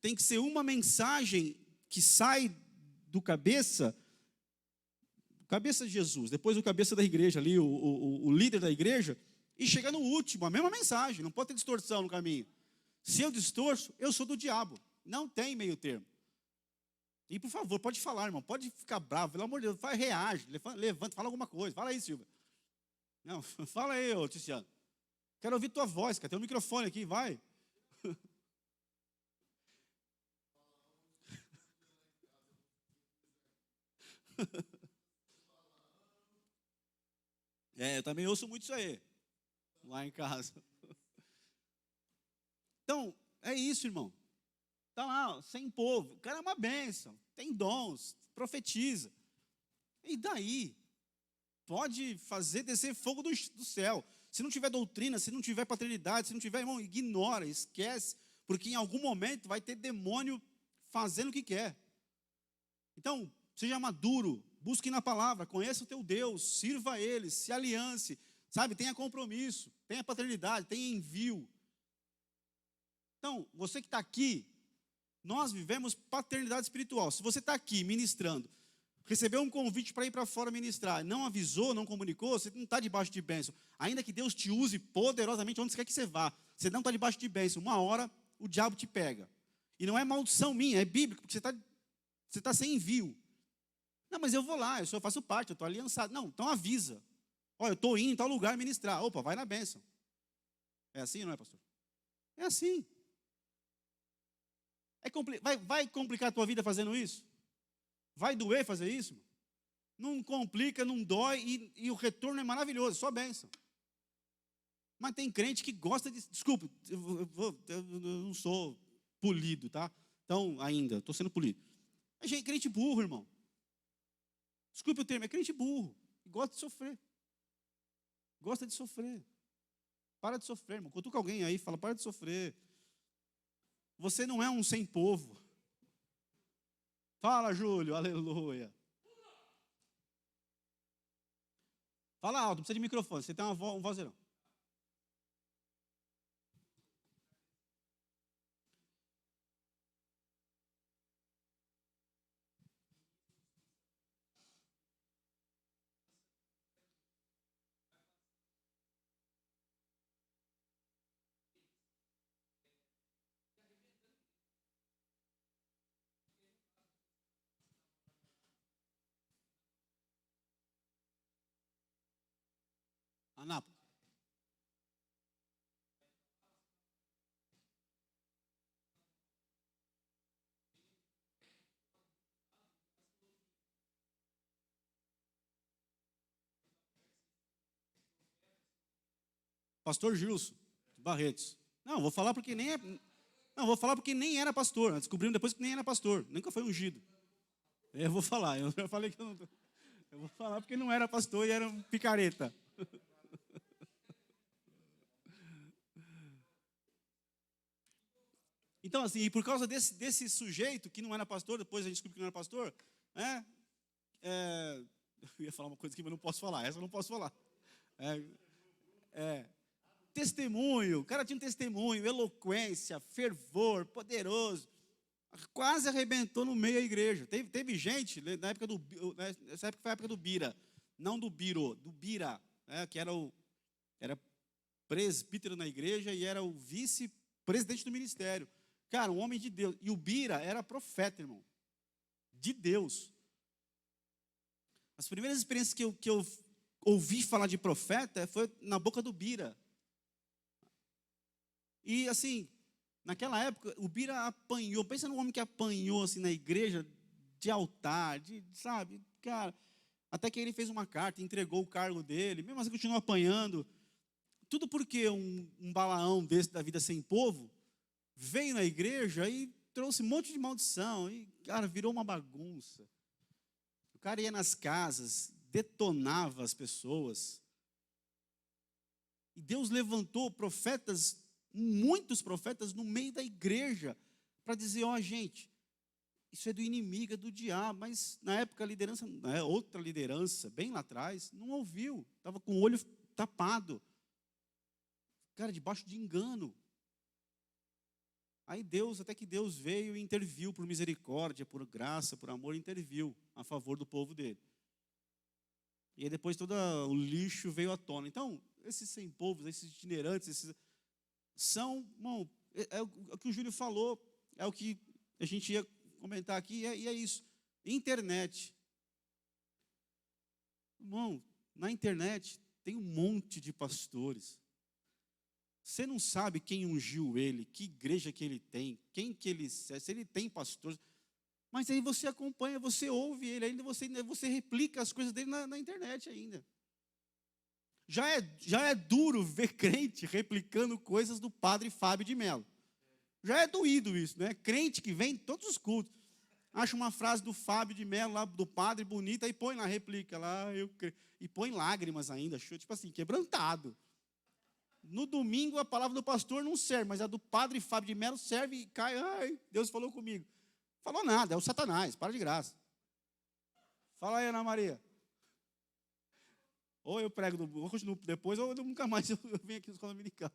Speaker 2: Tem que ser uma mensagem que sai do cabeça de Jesus, depois o cabeça da igreja ali, o líder da igreja, e chega no último, a mesma mensagem, não pode ter distorção no caminho. Se eu distorço, eu sou do diabo. Não tem meio termo. E por favor, pode falar, irmão, pode ficar bravo, pelo amor de Deus, reage, levanta, fala alguma coisa, fala aí, Silvia. Não, fala aí, ô Tiziano. Quero ouvir tua voz, cara, tem um microfone aqui, vai. Eu também ouço muito isso aí, lá em casa. Então, é isso, irmão. Está lá, sem povo, o cara é uma bênção, tem dons, profetiza. E daí? Pode fazer descer fogo do céu. Se não tiver doutrina, se não tiver paternidade, se não tiver, irmão, ignora, esquece, porque em algum momento vai ter demônio fazendo o que quer. Então, seja maduro, busque na palavra, conheça o teu Deus, sirva a Ele, se aliance, sabe, tenha compromisso, tenha paternidade, tenha envio. Então, você que está aqui, nós vivemos paternidade espiritual. Se você está aqui ministrando, recebeu um convite para ir para fora ministrar, não avisou, não comunicou, você não está debaixo de bênção. Ainda que Deus te use poderosamente onde você quer que você vá, você não está debaixo de bênção. Uma hora o diabo te pega. E não é maldição minha, é bíblico, porque você está sem envio. Não, mas eu vou lá, eu faço parte, eu estou aliançado. Não, então avisa. Olha, eu estou indo em tal lugar ministrar. Opa, vai na bênção. É assim, não é, pastor? É assim. Vai complicar a tua vida fazendo isso? Vai doer fazer isso? Não complica, não dói e o retorno é maravilhoso, só bênção. Mas tem crente que gosta de... Desculpa, eu não sou polido, tá? Então, ainda, estou sendo polido. É crente burro, irmão. Desculpe o termo, é crente burro. Gosta de sofrer. Gosta de sofrer. Para de sofrer, irmão. Cutuca alguém aí, fala, para de sofrer. Você não é um sem povo. Fala, Júlio, aleluia. Fala alto, não precisa de microfone, você tem um vozeirão. Anápolis. Pastor Gilson, de Barretos. Não, vou falar porque nem é. Não, vou falar porque nem era pastor. Descobrimos depois que nem era pastor, nunca foi ungido. Eu vou falar, eu já falei que eu não. Eu vou falar porque não era pastor e era um picareta. Então, assim, e por causa desse sujeito que não era pastor, depois a gente descobriu que não era pastor, né? Eu ia falar uma coisa aqui, mas não posso falar. Essa eu não posso falar. Testemunho, o cara tinha um testemunho, eloquência, fervor, poderoso. Quase arrebentou no meio da igreja. Teve gente, na época essa época foi a época do Bira, não do Biro, do Bira, que era presbítero na igreja e era o vice-presidente do ministério. Cara, um homem de Deus. E o Bira era profeta, irmão. De Deus. As primeiras experiências que eu ouvi falar de profeta foi na boca do Bira. E, assim, naquela época, o Bira apanhou. Pensa num homem que apanhou, assim, na igreja, de altar, sabe? Cara, até que ele fez uma carta, entregou o cargo dele. Mesmo assim, continuou apanhando. Tudo porque um Balaão desse da vida sem povo veio na igreja e trouxe um monte de maldição. E, cara, virou uma bagunça. O cara ia nas casas, detonava as pessoas. E Deus levantou profetas, muitos profetas, no meio da igreja, para dizer, gente, isso é do inimigo, é do diabo. Mas, na época, a liderança, outra liderança, bem lá atrás, não ouviu. Estava com o olho tapado. Cara, debaixo de engano. Aí até que Deus veio e interviu por misericórdia, por graça, por amor, interviu a favor do povo dele. E aí depois todo o lixo veio à tona. Então, esses sem povos, esses itinerantes, são, irmão, é o que o Júlio falou, é o que a gente ia comentar aqui, e é isso. Internet. Irmão, na internet tem um monte de pastores. Você não sabe quem ungiu ele, que igreja que ele tem, quem que ele é, se ele tem pastores. Mas aí você acompanha, você ouve ele, ainda você replica as coisas dele na internet ainda. Já é duro ver crente replicando coisas do padre Fábio de Mello. Já é doído isso, né? Crente que vem em todos os cultos. Acha uma frase do Fábio de Mello, lá, do padre bonita, e põe lá, replica lá, e põe lágrimas ainda, tipo assim, quebrantado. No domingo a palavra do pastor não serve, mas a do padre Fábio de Mello serve e cai, ai, Deus falou comigo. Falou nada, é o Satanás, para de graça. Fala aí, Ana Maria. Ou eu prego, ou continuo depois, ou eu nunca mais eu venho aqui na escola dominical.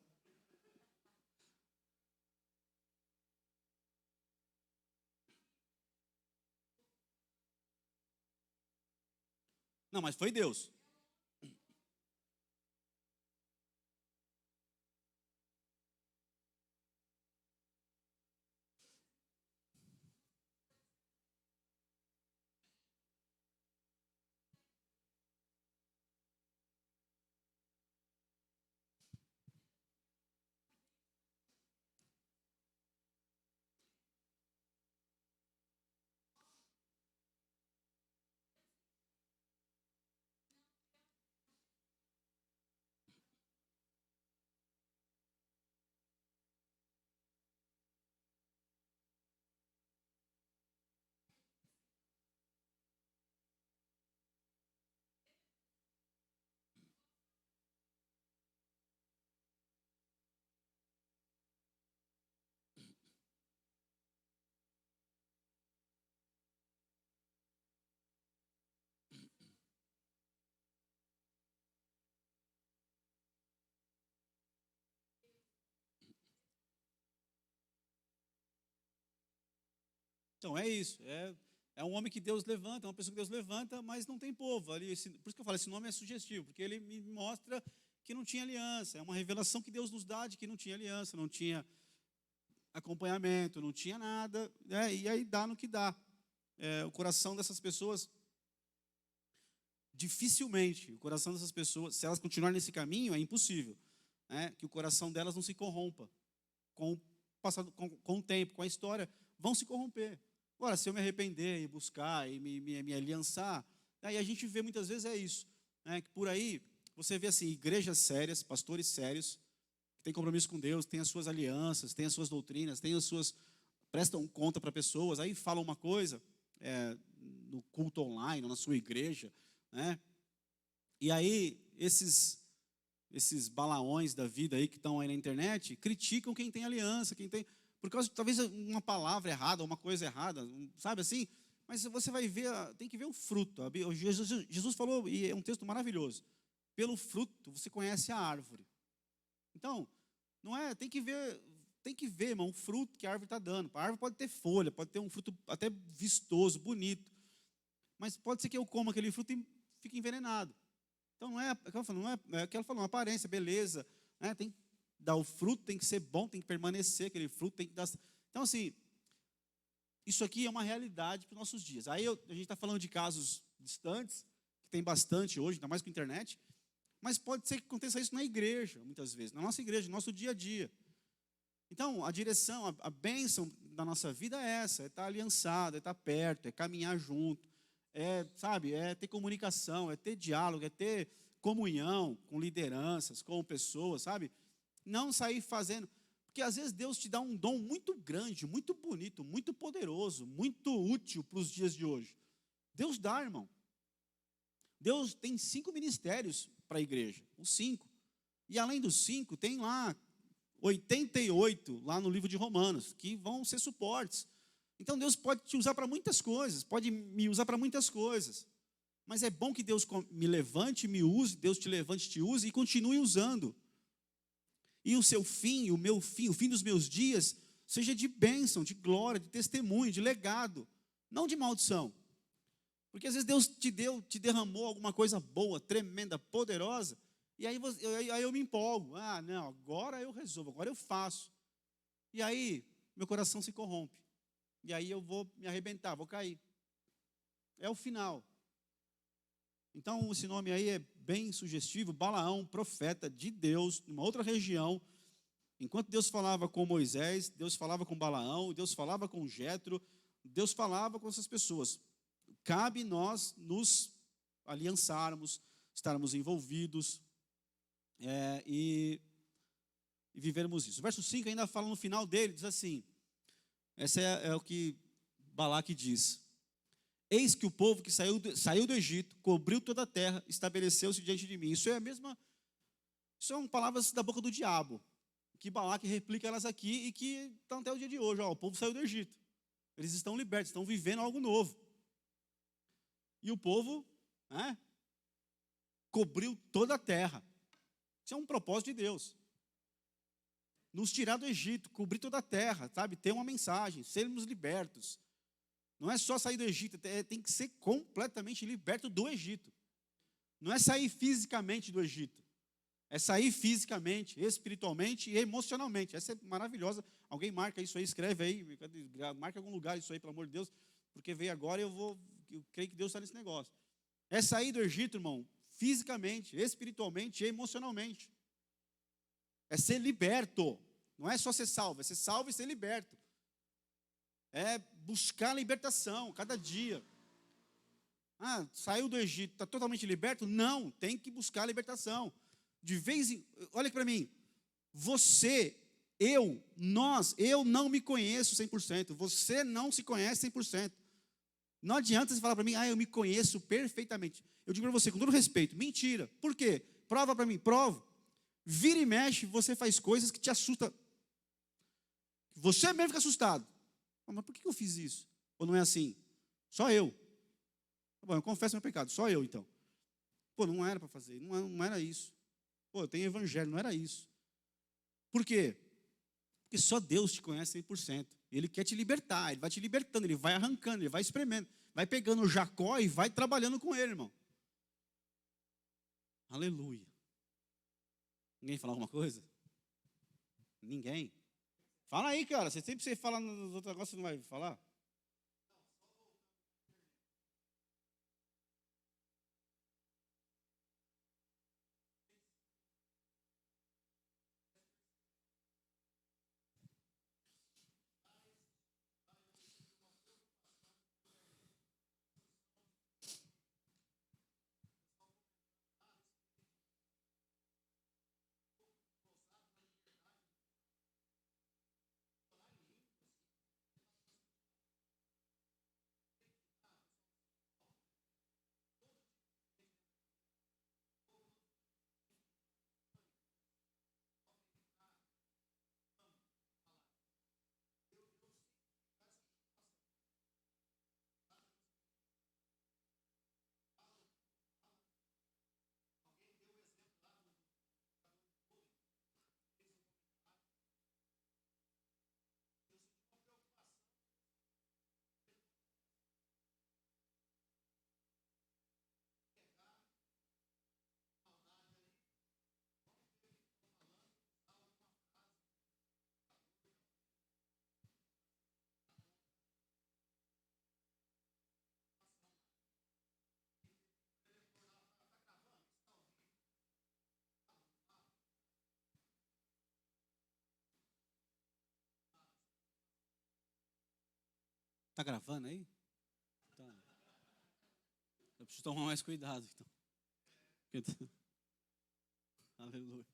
Speaker 2: Não, mas foi Deus. Então, é isso. É um homem que Deus levanta, é uma pessoa que Deus levanta, mas não tem povo. Por isso que eu falo, esse nome é sugestivo, porque ele me mostra que não tinha aliança. É uma revelação que Deus nos dá de que não tinha aliança, não tinha acompanhamento, não tinha nada, né? E aí dá no que dá. O coração dessas pessoas, dificilmente, o coração dessas pessoas, se elas continuarem nesse caminho, é impossível, né? Que o coração delas não se corrompa com o passado, com o tempo, com a história, vão se corromper. Agora, se eu me arrepender e buscar e me aliançar, aí a gente vê muitas vezes isso, né? Que por aí você vê assim, igrejas sérias, pastores sérios, que têm compromisso com Deus, têm as suas alianças, têm as suas doutrinas, prestam conta para pessoas, aí falam uma coisa no culto online, ou na sua igreja, né? E aí esses balaões da vida aí que estão aí na internet criticam quem tem aliança, quem tem, por causa de talvez uma palavra errada, uma coisa errada, sabe assim? Mas você vai ver, tem que ver o fruto. Jesus falou, e é um texto maravilhoso, pelo fruto você conhece a árvore. Então, não é, tem que ver, irmão, o fruto que a árvore está dando. A árvore pode ter folha, pode ter um fruto até vistoso, bonito, mas pode ser que eu coma aquele fruto e fique envenenado. Então, não é aquela falou, uma aparência, beleza, né? Tem que dar o fruto, tem que ser bom, tem que permanecer aquele fruto, tem que dar. Então, assim, isso aqui é uma realidade para os nossos dias. Aí a gente está falando de casos distantes, que tem bastante hoje, ainda mais com a internet, mas pode ser que aconteça isso na igreja, muitas vezes, na nossa igreja, no nosso dia a dia. Então, a direção, a bênção da nossa vida é essa, é estar aliançado, é estar perto, é caminhar junto, é ter comunicação, é ter diálogo, é ter comunhão com lideranças, com pessoas, sabe? Não sair fazendo, porque às vezes Deus te dá um dom muito grande, muito bonito, muito poderoso, muito útil para os dias de hoje. Deus dá, irmão. Deus tem 5 ministérios para a igreja, os 5. E além dos 5, tem lá 88, lá no livro de Romanos, que vão ser suportes. Então Deus pode te usar para muitas coisas, pode me usar para muitas coisas. Mas é bom que Deus me levante, me use, Deus te levante, te use e continue usando. E o seu fim, o meu fim, o fim dos meus dias, seja de bênção, de glória, de testemunho, de legado, não de maldição. Porque às vezes Deus te derramou alguma coisa boa, tremenda, poderosa, e aí eu me empolgo. Ah, não, agora eu resolvo, agora eu faço. E aí meu coração se corrompe. E aí eu vou me arrebentar, vou cair. É o final. Então esse nome aí é bem sugestivo, Balaão, profeta de Deus, numa outra região. Enquanto Deus falava com Moisés, Deus falava com Balaão, Deus falava com Jetro, Deus falava com essas pessoas. Cabe nós nos aliançarmos, estarmos envolvidos e vivermos isso. O verso 5 ainda fala no final dele, diz assim, essa é o que Balaque diz. Eis que o povo que saiu do Egito, cobriu toda a terra, estabeleceu-se diante de mim. Isso são palavras da boca do diabo, que Balaque replica elas aqui e que estão até o dia de hoje. O povo saiu do Egito, eles estão libertos, estão vivendo algo novo. E o povo cobriu toda a terra. Isso é um propósito de Deus. Nos tirar do Egito, cobrir toda a terra, sabe? Ter uma mensagem, sermos libertos. Não é só sair do Egito, tem que ser completamente liberto do Egito. Não é sair fisicamente do Egito. É sair fisicamente, espiritualmente e emocionalmente. Essa é maravilhosa. Alguém marca isso aí, escreve aí, marca algum lugar isso aí, pelo amor de Deus, porque veio agora e eu creio que Deus está nesse negócio. É sair do Egito, irmão, fisicamente, espiritualmente e emocionalmente. É ser liberto. Não é só ser salvo, é ser salvo e ser liberto. É buscar a libertação, cada dia. Saiu do Egito, está totalmente liberto? Não, tem que buscar a libertação. De vez em... Olha para mim. Você, eu não me conheço 100%. Você não se conhece 100%. Não adianta você falar para mim, eu me conheço perfeitamente. Eu digo para você, com todo respeito, mentira. Por quê? Prova para mim, provo. Vira e mexe, você faz coisas que te assustam. Você mesmo fica assustado. Mas por que eu fiz isso? Ou não é assim? Só eu. Tá bom, eu confesso meu pecado, só eu então. Não era para fazer, não era isso. Eu tenho evangelho, não era isso. Por quê? Porque só Deus te conhece 100%. Ele quer te libertar, ele vai te libertando, ele vai arrancando, ele vai espremendo, vai pegando o Jacó e vai trabalhando com ele, irmão. Aleluia. Ninguém fala alguma coisa? Ninguém? Fala aí, cara. Você fala nos outros negócios, você não vai falar? Tá gravando aí? Tá. Eu preciso tomar mais cuidado, então. Aleluia.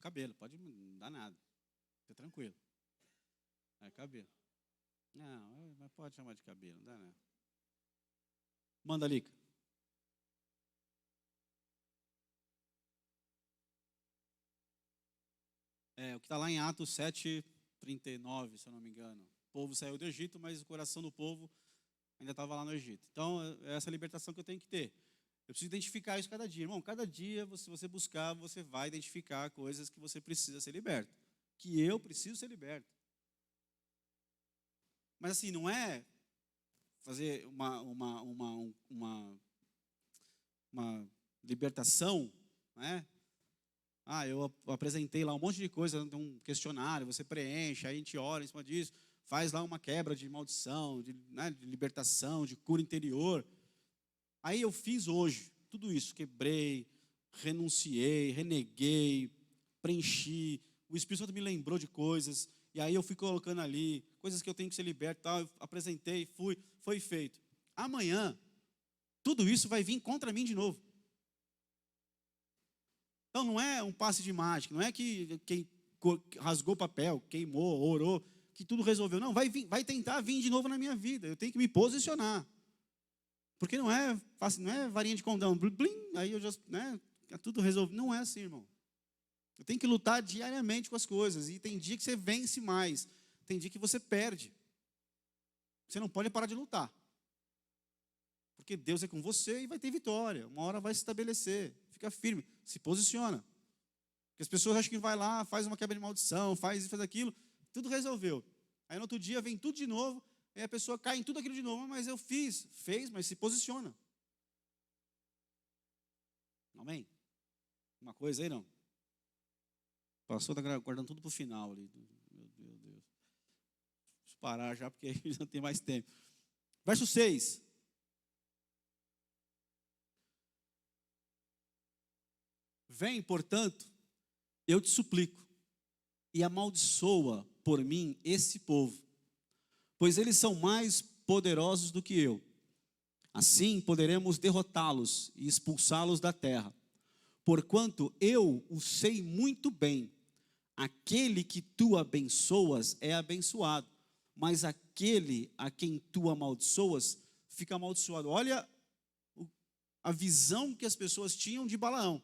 Speaker 2: Cabelo, pode, não dá nada. Fica tranquilo. É cabelo. Não, mas pode chamar de cabelo, não dá nada. Manda, Lica. O que está lá em Atos 7:39, se eu não me engano. O povo saiu do Egito, mas o coração do povo ainda estava lá no Egito. Então, é essa libertação que eu tenho que ter. Eu preciso identificar isso cada dia. Irmão, cada dia, se você buscar, você vai identificar coisas que você precisa ser liberto. Que eu preciso ser liberto. Mas assim, não é fazer uma libertação, né? Eu apresentei lá um monte de coisa, tem um questionário, você preenche, aí a gente ora em cima disso, faz lá uma quebra de maldição, de libertação, de cura interior. Aí eu fiz hoje tudo isso, quebrei, renunciei, reneguei, preenchi, o Espírito Santo me lembrou de coisas, e aí eu fui colocando ali, coisas que eu tenho que ser liberto, tal, eu apresentei, foi feito. Amanhã, tudo isso vai vir contra mim de novo. Então não é um passe de mágica, não é que quem rasgou papel, queimou, orou, que tudo resolveu. Não, vai tentar vir de novo na minha vida. Eu tenho que me posicionar. Porque não é fácil, não é varinha de condão, blim, aí eu já, tudo resolvido. Não é assim, irmão. Eu tenho que lutar diariamente com as coisas. E tem dia que você vence mais, tem dia que você perde. Você não pode parar de lutar. Porque Deus é com você e vai ter vitória. Uma hora vai se estabelecer. Fica firme, se posiciona. Porque as pessoas acham que vai lá, faz uma quebra de maldição, faz isso, faz aquilo, tudo resolveu. Aí no outro dia vem tudo de novo, aí a pessoa cai em tudo aquilo de novo, mas eu fez, mas se posiciona. Amém? Uma coisa aí não. O pastor está guardando tudo para o final ali. Meu Deus. Preciso parar já, porque aí não tem mais tempo. Verso 6. Vem, portanto, eu te suplico, e amaldiçoa por mim esse povo, pois eles são mais poderosos do que eu. Assim poderemos derrotá-los e expulsá-los da terra. Porquanto eu o sei muito bem, aquele que tu abençoas é abençoado, mas aquele a quem tu amaldiçoas fica amaldiçoado. Olha a visão que as pessoas tinham de Balaão.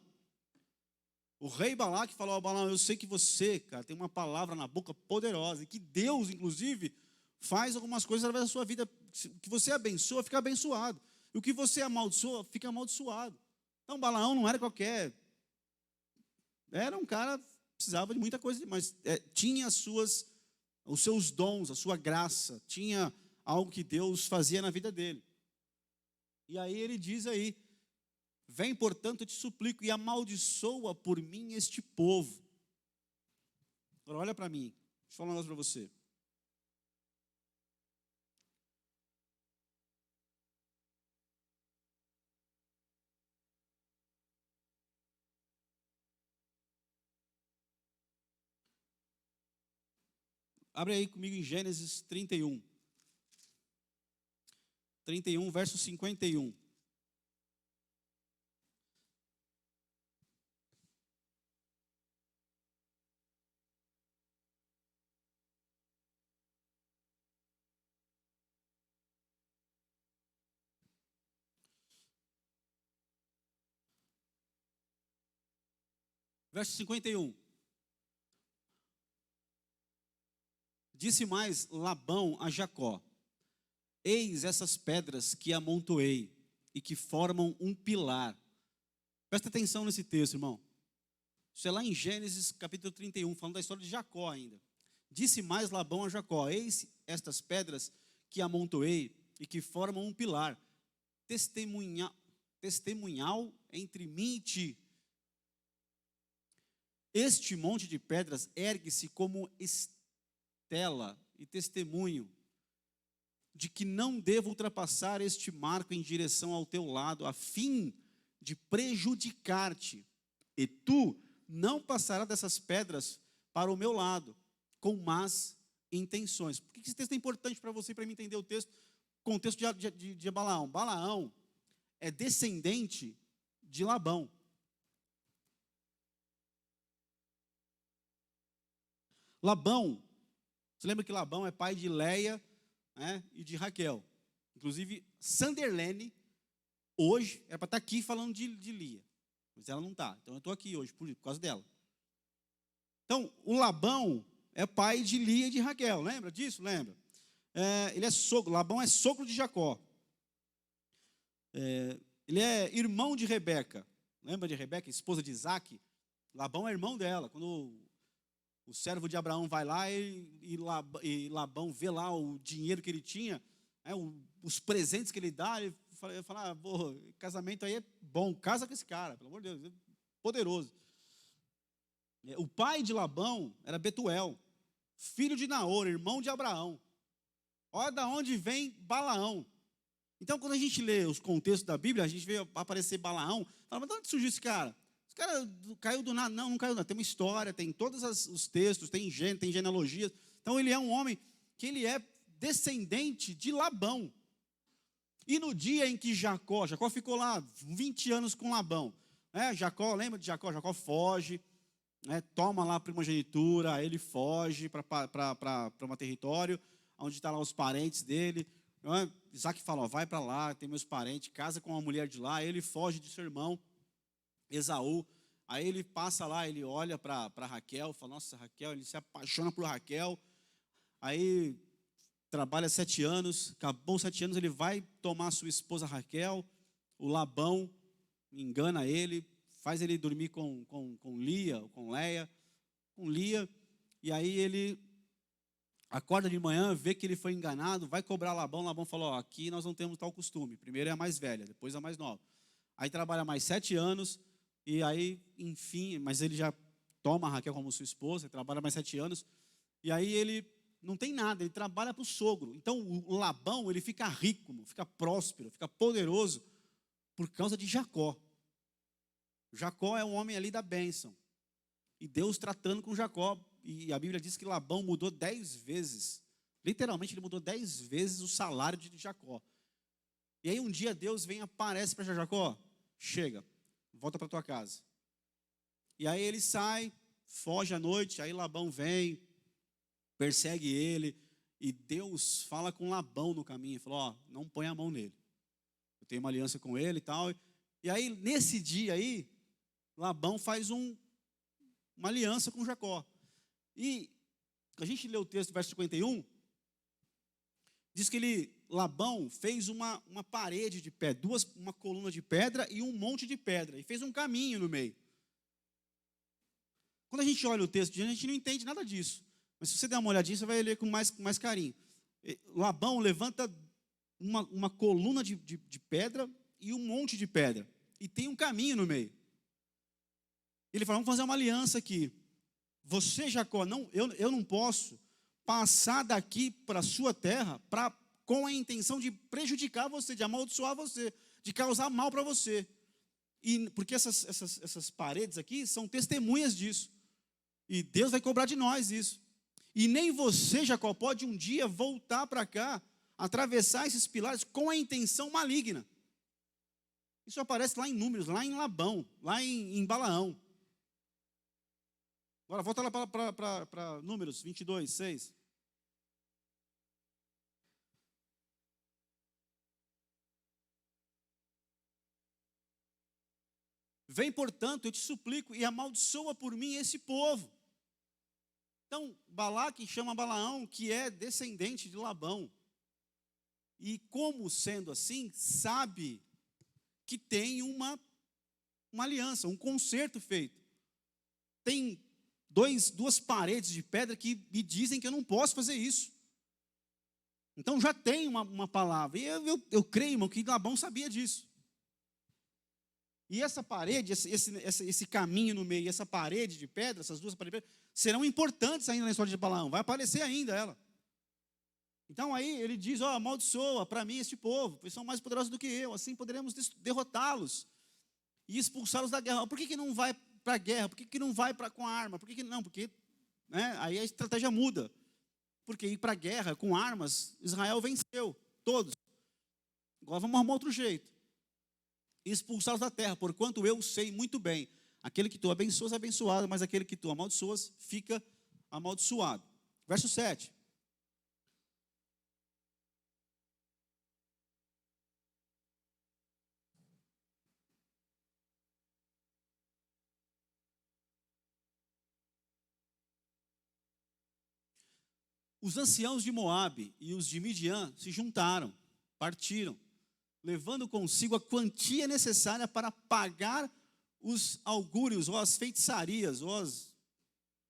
Speaker 2: O rei Balaque falou ao Balaão: eu sei que você, cara, tem uma palavra na boca poderosa, e que Deus, inclusive, faz algumas coisas através da sua vida. O que você abençoa, fica abençoado. E o que você amaldiçoa, fica amaldiçoado. Então, Balaão não era qualquer Era um cara, precisava de muita coisa, mas tinha os seus dons, a sua graça, tinha algo que Deus fazia na vida dele. E aí ele diz aí, vem, portanto, eu te suplico, e amaldiçoa por mim este povo. Agora olha para mim, deixa eu falar um negócio para você. Abre aí comigo em Gênesis 31. 31, verso 51. Verso 51. Disse mais Labão a Jacó: eis essas pedras que amontoei e que formam um pilar. Presta atenção nesse texto, irmão. Isso é lá em Gênesis capítulo 31, falando da história de Jacó ainda. Disse mais Labão a Jacó: eis estas pedras que amontoei e que formam um pilar, testemunhal entre mim e ti. Este monte de pedras ergue-se como estela e testemunho de que não devo ultrapassar este marco em direção ao teu lado, a fim de prejudicar-te. E tu não passarás dessas pedras para o meu lado, com más intenções. Por que esse texto é importante para você e para mim entender o texto? O contexto de Balaão. Balaão é descendente de Labão. Labão, você lembra que Labão é pai de Leia, né, e de Raquel. Inclusive, Sanderlene, hoje, era para estar aqui falando de Lia. Mas ela não está. Então, eu estou aqui hoje por causa dela. Então, o Labão é pai de Lia e de Raquel. Lembra disso? Lembra? Ele é sogro. Labão é sogro de Jacó. Ele é irmão de Rebeca. Lembra de Rebeca, esposa de Isaac? Labão é irmão dela. Quando o servo de Abraão vai lá e Labão vê lá o dinheiro que ele tinha, os presentes que ele dá, ele fala, casamento aí é bom, casa com esse cara, pelo amor de Deus, é poderoso. O pai de Labão era Betuel, filho de Naor, irmão de Abraão. Olha de onde vem Balaão. Então, quando a gente lê os contextos da Bíblia, a gente vê aparecer Balaão, fala, mas de onde surgiu esse cara? Esse cara caiu do nada? Não caiu do nada. Tem uma história, tem todos os textos, tem genealogias. Então, ele é um homem que ele é descendente de Labão. E no dia em que Jacó ficou lá 20 anos com Labão. Jacó, lembra de Jacó? Jacó foge, toma lá a primogenitura, aí ele foge para um território onde estão lá os parentes dele. Isaac fala, vai para lá, tem meus parentes, casa com uma mulher de lá, ele foge de seu irmão, Esaú. Aí ele passa lá, ele olha para Raquel, fala, nossa, Raquel, ele se apaixona por Raquel. Aí trabalha 7 anos, acabou os 7 anos, ele vai tomar sua esposa Raquel. O Labão engana ele, faz ele dormir com Lia, com Leia, com Lia. E aí ele acorda de manhã, vê que ele foi enganado, vai cobrar Labão. Labão falou, aqui nós não temos tal costume. Primeiro é a mais velha, depois a mais nova. Aí trabalha mais 7 anos, e aí, enfim, mas ele já toma a Raquel como sua esposa, trabalha mais 7 anos, e aí ele não tem nada, ele trabalha para o sogro. Então, o Labão, ele fica rico, fica próspero, fica poderoso, por causa de Jacó. Jacó é um homem ali da bênção. E Deus tratando com Jacó, e a Bíblia diz que Labão mudou 10 vezes, literalmente ele mudou 10 vezes o salário de Jacó. E aí um dia Deus vem e aparece para Jacó, chega, volta para tua casa. E aí ele sai, foge à noite, aí Labão vem, persegue ele, e Deus fala com Labão no caminho, falou, não põe a mão nele. Eu tenho uma aliança com ele e tal. E aí, nesse dia aí, Labão faz uma aliança com Jacó. E a gente lê o texto, verso 51, diz que Labão fez uma parede de pedra, uma coluna de pedra e um monte de pedra, e fez um caminho no meio. Quando a gente olha o texto de Gênesis, a gente não entende nada disso. Mas se você der uma olhadinha, você vai ler com mais carinho. Labão levanta uma coluna de pedra e um monte de pedra. E tem um caminho no meio. Ele fala, vamos fazer uma aliança aqui. Você, Jacó, eu não posso passar daqui para a sua terra com a intenção de prejudicar você, de amaldiçoar você, de causar mal para você. Porque essas paredes aqui são testemunhas disso. E Deus vai cobrar de nós isso. E nem você, Jacó, pode um dia voltar para cá, atravessar esses pilares com a intenção maligna. Isso aparece lá em Números, lá em Labão, lá em Balaão. Agora, volta lá para Números 22, 6. Vem, portanto, eu te suplico, e amaldiçoa por mim esse povo. Então, Balaque chama Balaão, que é descendente de Labão. E como sendo assim, sabe que tem uma aliança, um concerto feito. Tem duas paredes de pedra que me dizem que eu não posso fazer isso. Então já tem uma palavra. E eu creio, irmão, que Labão sabia disso. E essa parede, esse caminho no meio, essa parede de pedra, essas duas paredes de pedra, serão importantes ainda na história de Balaão. Vai aparecer ainda ela. Então aí ele diz, amaldiçoa para mim este povo, pois são mais poderosos do que eu, assim poderemos derrotá-los e expulsá-los da guerra. Por que não vai para a guerra? Por que não vai com a arma? Porque aí a estratégia muda. Porque ir para a guerra com armas, Israel venceu, todos. Agora vamos arrumar outro jeito. Expulsá-los da terra, porquanto eu sei muito bem, aquele que tu abençoas é abençoado, mas aquele que tu amaldiçoas fica amaldiçoado. Verso 7. Os anciãos de Moabe e os de Midian se juntaram, partiram, levando consigo a quantia necessária para pagar os augúrios, ou as feitiçarias, ou as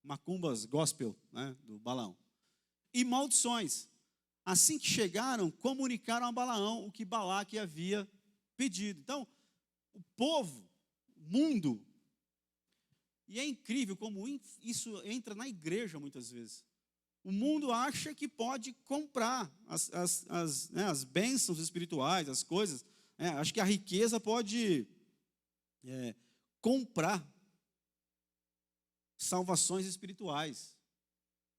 Speaker 2: macumbas gospel, do Balaão, e maldições. Assim que chegaram, comunicaram a Balaão o que Balaque havia pedido. Então, o povo, o mundo, e é incrível como isso entra na igreja muitas vezes. O mundo acha que pode comprar as bênçãos espirituais, as coisas. Acho que a riqueza pode comprar salvações espirituais,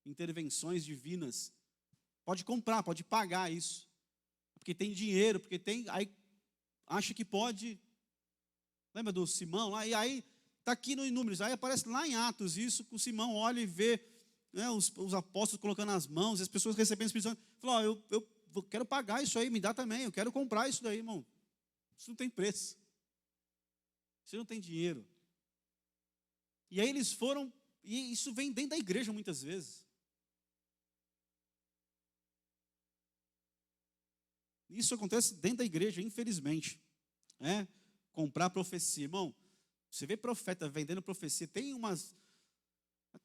Speaker 2: intervenções divinas. Pode comprar, pode pagar isso. Porque tem dinheiro, porque tem. Aí acha que pode. Lembra do Simão lá? E aí está aqui no Números. Aí aparece lá em Atos isso, que o Simão olha e vê. Os apóstolos colocando as mãos, as pessoas recebendo o Espírito Santo, falou, eu quero pagar isso aí, me dá também, eu quero comprar isso daí, irmão. Isso não tem preço. Isso não tem dinheiro. E aí eles foram, e isso vem dentro da igreja muitas vezes. Isso acontece dentro da igreja, infelizmente. Comprar profecia. Irmão, você vê profeta vendendo profecia, tem umas...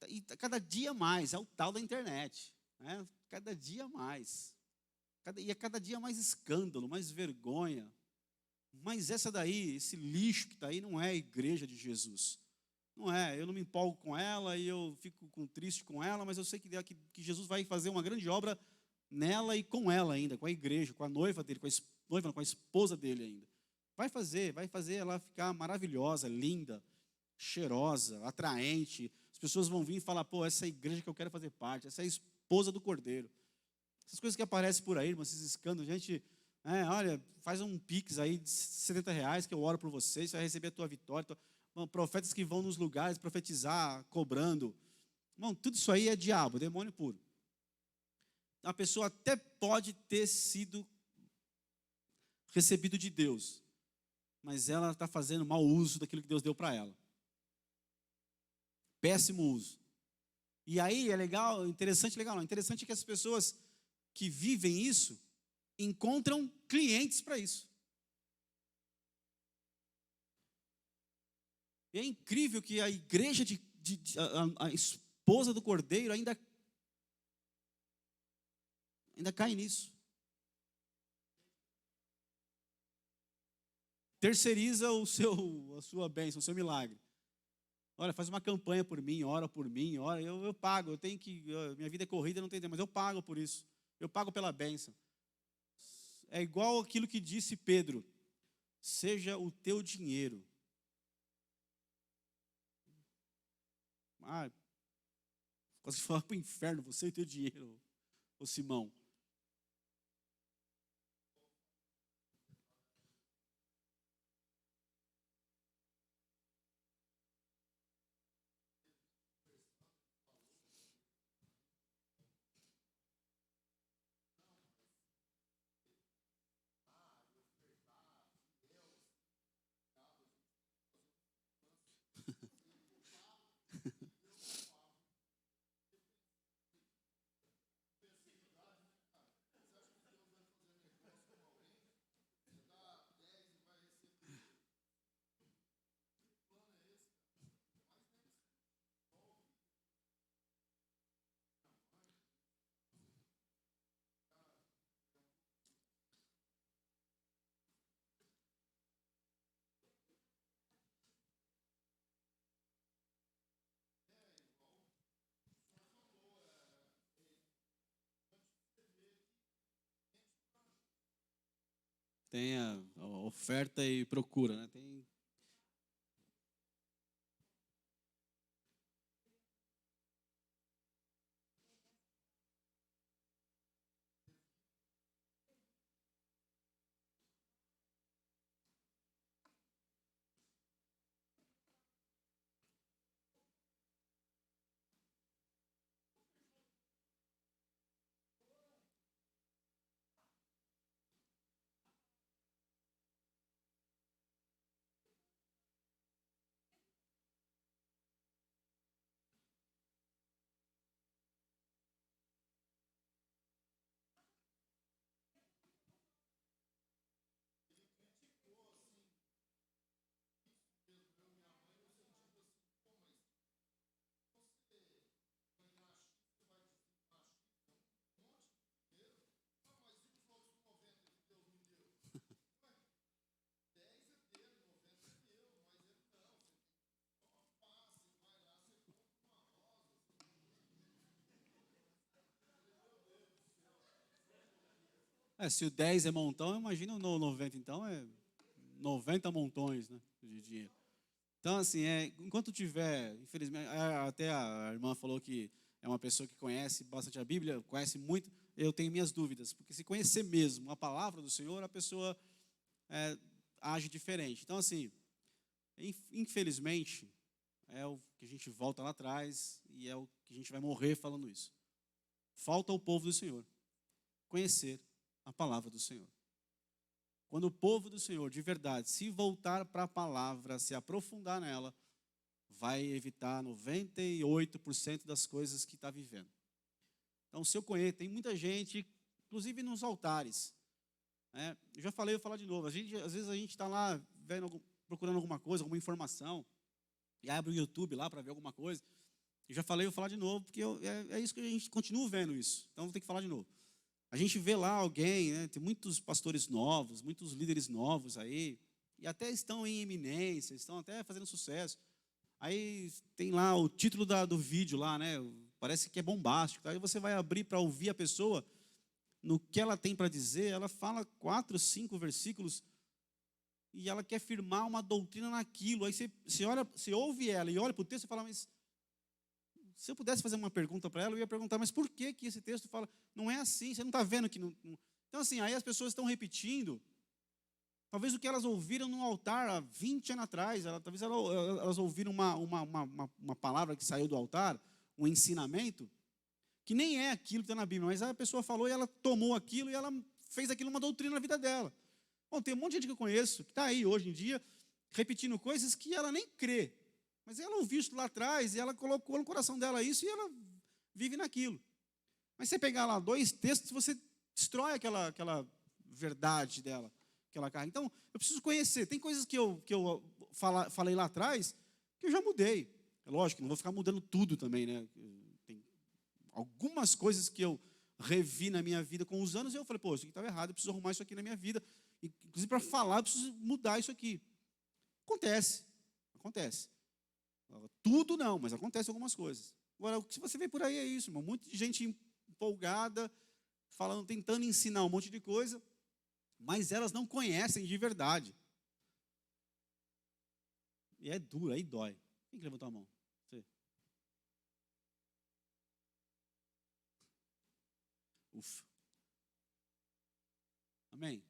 Speaker 2: E cada dia mais, é o tal da internet, cada dia mais, e é cada dia mais escândalo, mais vergonha, mas esse lixo que está aí não é a igreja de Jesus, não é, eu não me empolgo com ela e eu fico triste com ela, mas eu sei que Jesus vai fazer uma grande obra nela e com ela ainda, com a igreja, com a noiva dele, com a esposa dele ainda, vai fazer ela ficar maravilhosa, linda, cheirosa, atraente. As pessoas vão vir e falar, essa é a igreja que eu quero fazer parte, essa é a esposa do Cordeiro. Essas coisas que aparecem por aí, esses escândalos, gente, olha, faz um pix aí de R$70 que eu oro por vocês, você vai receber a tua vitória. Profetas que vão nos lugares profetizar, cobrando. Irmão, tudo isso aí é diabo, demônio puro. A pessoa até pode ter sido recebido de Deus, mas ela está fazendo mau uso daquilo que Deus deu para ela. Péssimo uso. E aí é interessante que as pessoas que vivem isso encontram clientes para isso. E é incrível que a igreja de a esposa do cordeiro ainda cai nisso. Terceiriza a sua bênção, o seu milagre. Olha, faz uma campanha por mim, ora, eu pago, minha vida é corrida, não tem tempo, mas eu pago por isso. Eu pago pela bênção. É igual aquilo que disse Pedro: seja o teu dinheiro. Quase falar para o inferno, você e o teu dinheiro, ô Simão. Tem a oferta e procura, né? Se o 10 é montão, imagina o 90, então é 90 montões, né, de dinheiro. Então, assim, enquanto tiver, infelizmente, até a irmã falou que é uma pessoa que conhece bastante a Bíblia, conhece muito, eu tenho minhas dúvidas, porque se conhecer mesmo a palavra do Senhor, a pessoa age diferente. Então, assim, infelizmente, é o que a gente volta lá atrás e é o que a gente vai morrer falando isso. Falta ao povo do Senhor conhecer a palavra do Senhor. Quando o povo do Senhor, de verdade, se voltar para a palavra, se aprofundar nela, vai evitar 98% das coisas que está vivendo. Então, se eu conheço, tem muita gente, inclusive nos altares. Eu já falei, eu vou falar de novo. Às vezes a gente está lá procurando alguma coisa, alguma informação, e abre o YouTube lá para ver alguma coisa. Eu já falei, eu vou falar de novo, porque é isso que a gente continua vendo isso. Então, vou ter que falar de novo. A gente vê lá alguém, né, tem muitos pastores novos, muitos líderes novos aí, e até estão em eminência, estão até fazendo sucesso. Aí tem lá o título do vídeo lá, né, parece que é bombástico. Aí você vai abrir para ouvir a pessoa, no que ela tem para dizer, ela fala 4, 5 versículos, e ela quer firmar uma doutrina naquilo. Aí você ouve ela e olha para o texto e fala, mas se eu pudesse fazer uma pergunta para ela, eu ia perguntar, mas por que esse texto fala, não é assim, você não está vendo que não... Então, assim, aí as pessoas estão repetindo, talvez o que elas ouviram no altar há 20 anos atrás, talvez elas ouviram uma palavra que saiu do altar, um ensinamento, que nem é aquilo que está na Bíblia, mas a pessoa falou e ela tomou aquilo e ela fez aquilo uma doutrina na vida dela. Bom, tem um monte de gente que eu conheço, que está aí hoje em dia, repetindo coisas que ela nem crê. Mas ela ouviu isso lá atrás e ela colocou no coração dela isso e ela vive naquilo. Mas você pegar lá 2 textos, você destrói aquela verdade dela, aquela carga. Então, eu preciso conhecer. Tem coisas que eu falei lá atrás que eu já mudei. É lógico, não vou ficar mudando tudo também, né? Tem algumas coisas que eu revi na minha vida com os anos, e eu falei, pô, isso aqui estava errado, eu preciso arrumar isso aqui na minha vida. Inclusive, para falar, eu preciso mudar isso aqui. Acontece. Tudo não, mas acontece algumas coisas. Agora, o que você vê por aí é isso, irmão. Muita gente empolgada, falando, tentando ensinar um monte de coisa, mas elas não conhecem de verdade. E é duro, aí dói. Quem que levantou a mão? Você. Ufa. Amém?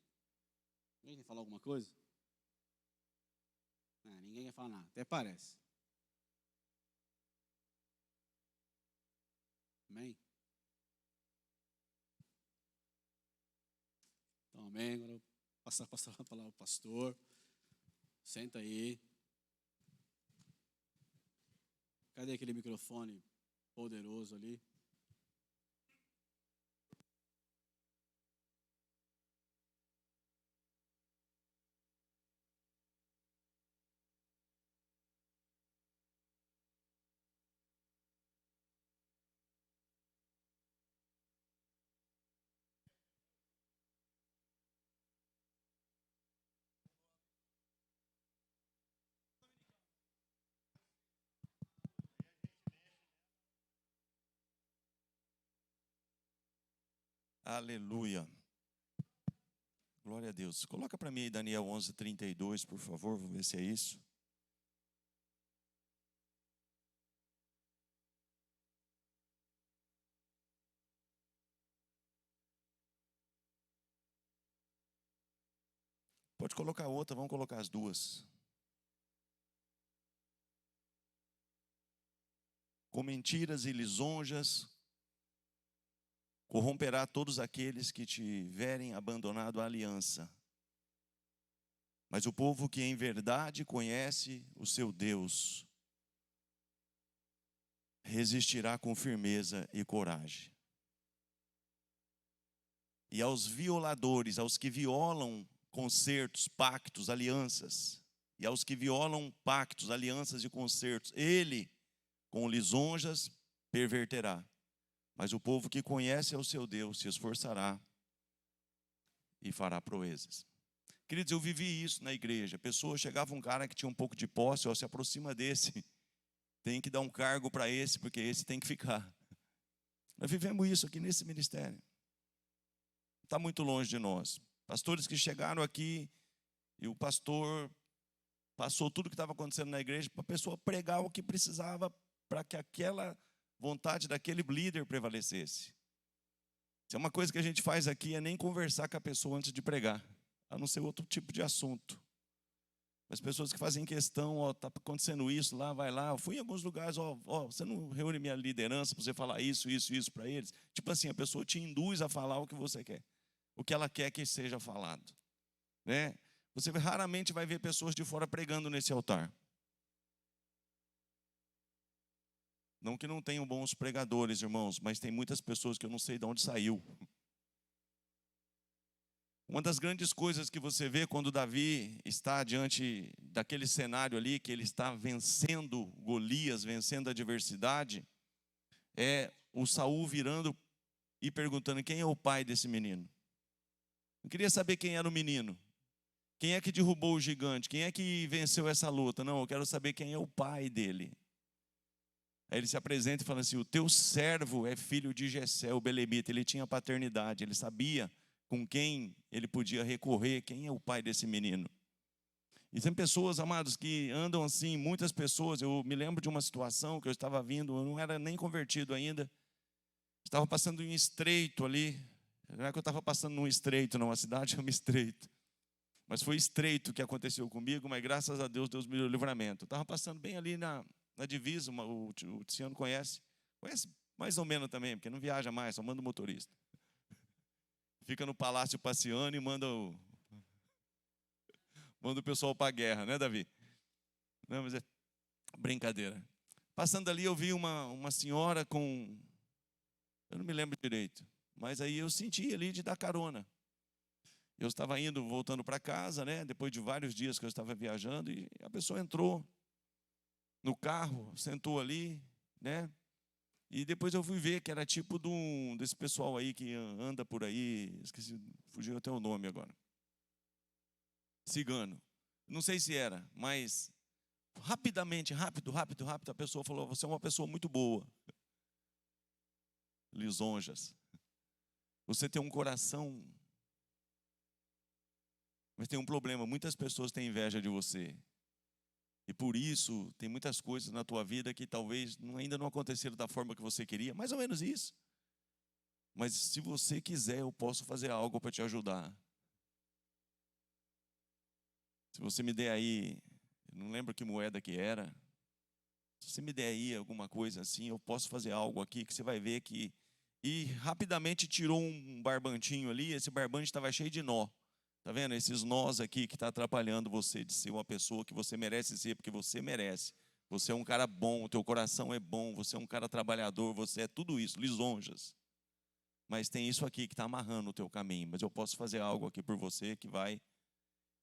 Speaker 2: Ninguém quer falar alguma coisa? Não, ninguém quer falar nada, até parece. Amém? Então, amém. Agora eu vou passar a palavra ao pastor. Senta aí. Cadê aquele microfone poderoso ali?
Speaker 3: Aleluia. Glória a Deus. Coloca para mim aí Daniel 11:32, por favor, vou ver se é isso. Pode colocar outra, vamos colocar as duas. Com mentiras e lisonjas, corromperá todos aqueles que tiverem abandonado a aliança. Mas o povo que em verdade conhece o seu Deus, resistirá com firmeza e coragem. E aos violadores, aos que violam concertos, pactos, alianças, e aos que violam pactos, alianças e concertos, ele, com lisonjas, perverterá. Mas o povo que conhece ao seu Deus se esforçará e fará proezas. Queridos, eu vivi isso na igreja. Chegava um cara que tinha um pouco de posse, ó, se aproxima desse, tem que dar um cargo para esse, porque esse tem que ficar. Nós vivemos isso aqui nesse ministério. Está muito longe de nós. Pastores que chegaram aqui e o pastor passou tudo o que estava acontecendo na igreja para a pessoa pregar o que precisava para que aquela vontade daquele líder prevalecesse. Se é uma coisa que a gente faz aqui, é nem conversar com a pessoa antes de pregar, a não ser outro tipo de assunto. As pessoas que fazem questão, ó, está acontecendo isso, lá, vai lá. Eu fui em alguns lugares, ó, você não reúne minha liderança para você falar isso para eles? Tipo assim, a pessoa te induz a falar o que você quer, o que ela quer que seja falado, né? Você raramente vai ver pessoas de fora pregando nesse altar. Não que não tenham bons pregadores, irmãos, mas tem muitas pessoas que eu não sei de onde saiu. Uma das grandes coisas que você vê quando Davi está diante daquele cenário ali, que ele está vencendo Golias, vencendo a adversidade, é o Saul virando e perguntando: quem é o pai desse menino? Eu queria saber quem era o menino. Quem é que derrubou o gigante? Quem é que venceu essa luta? Não, eu quero saber quem é o pai dele. Aí ele se apresenta e fala assim: o teu servo é filho de Jessé, o belemita. Ele tinha paternidade, ele sabia com quem ele podia recorrer, quem é o pai desse menino. E tem pessoas, amados, que andam assim, muitas pessoas. Eu me lembro de uma situação que eu estava vindo, eu não era nem convertido ainda, estava passando em um estreito ali. Não é que eu estava passando num estreito, não, a cidade chama estreito. Mas foi estreito que aconteceu comigo, mas graças a Deus, Deus me deu livramento. Eu estava passando bem ali na divisa, o Tiziano conhece mais ou menos também, porque não viaja mais, só manda o motorista. Fica no palácio passeando e manda o pessoal para a guerra, né, Davi? Não, mas é brincadeira. Passando ali, eu vi uma senhora com... Eu não me lembro direito, mas aí eu senti ali de dar carona. Eu estava voltando para casa, né, depois de vários dias que eu estava viajando, e a pessoa entrou no carro, sentou ali, né? E depois eu fui ver que era tipo desse pessoal aí que anda por aí, esqueci, fugiu até o nome agora. Cigano. Não sei se era, mas rapidamente, rápido, a pessoa falou: você é uma pessoa muito boa. Lisonjas. Você tem um coração, mas tem um problema, muitas pessoas têm inveja de você. E por isso, tem muitas coisas na tua vida que talvez ainda não aconteceram da forma que você queria, mais ou menos isso. Mas se você quiser, eu posso fazer algo para te ajudar. Se você me der aí, não lembro que moeda que era, se você me der aí alguma coisa assim, eu posso fazer algo aqui que você vai ver que... E rapidamente tirou um barbantinho ali, esse barbante estava cheio de nó. Está vendo? Esses nós aqui que está atrapalhando você de ser uma pessoa que você merece ser, porque você merece. Você é um cara bom, o teu coração é bom, você é um cara trabalhador, você é tudo isso, lisonjas. Mas tem isso aqui que está amarrando o teu caminho. Mas eu posso fazer algo aqui por você que vai...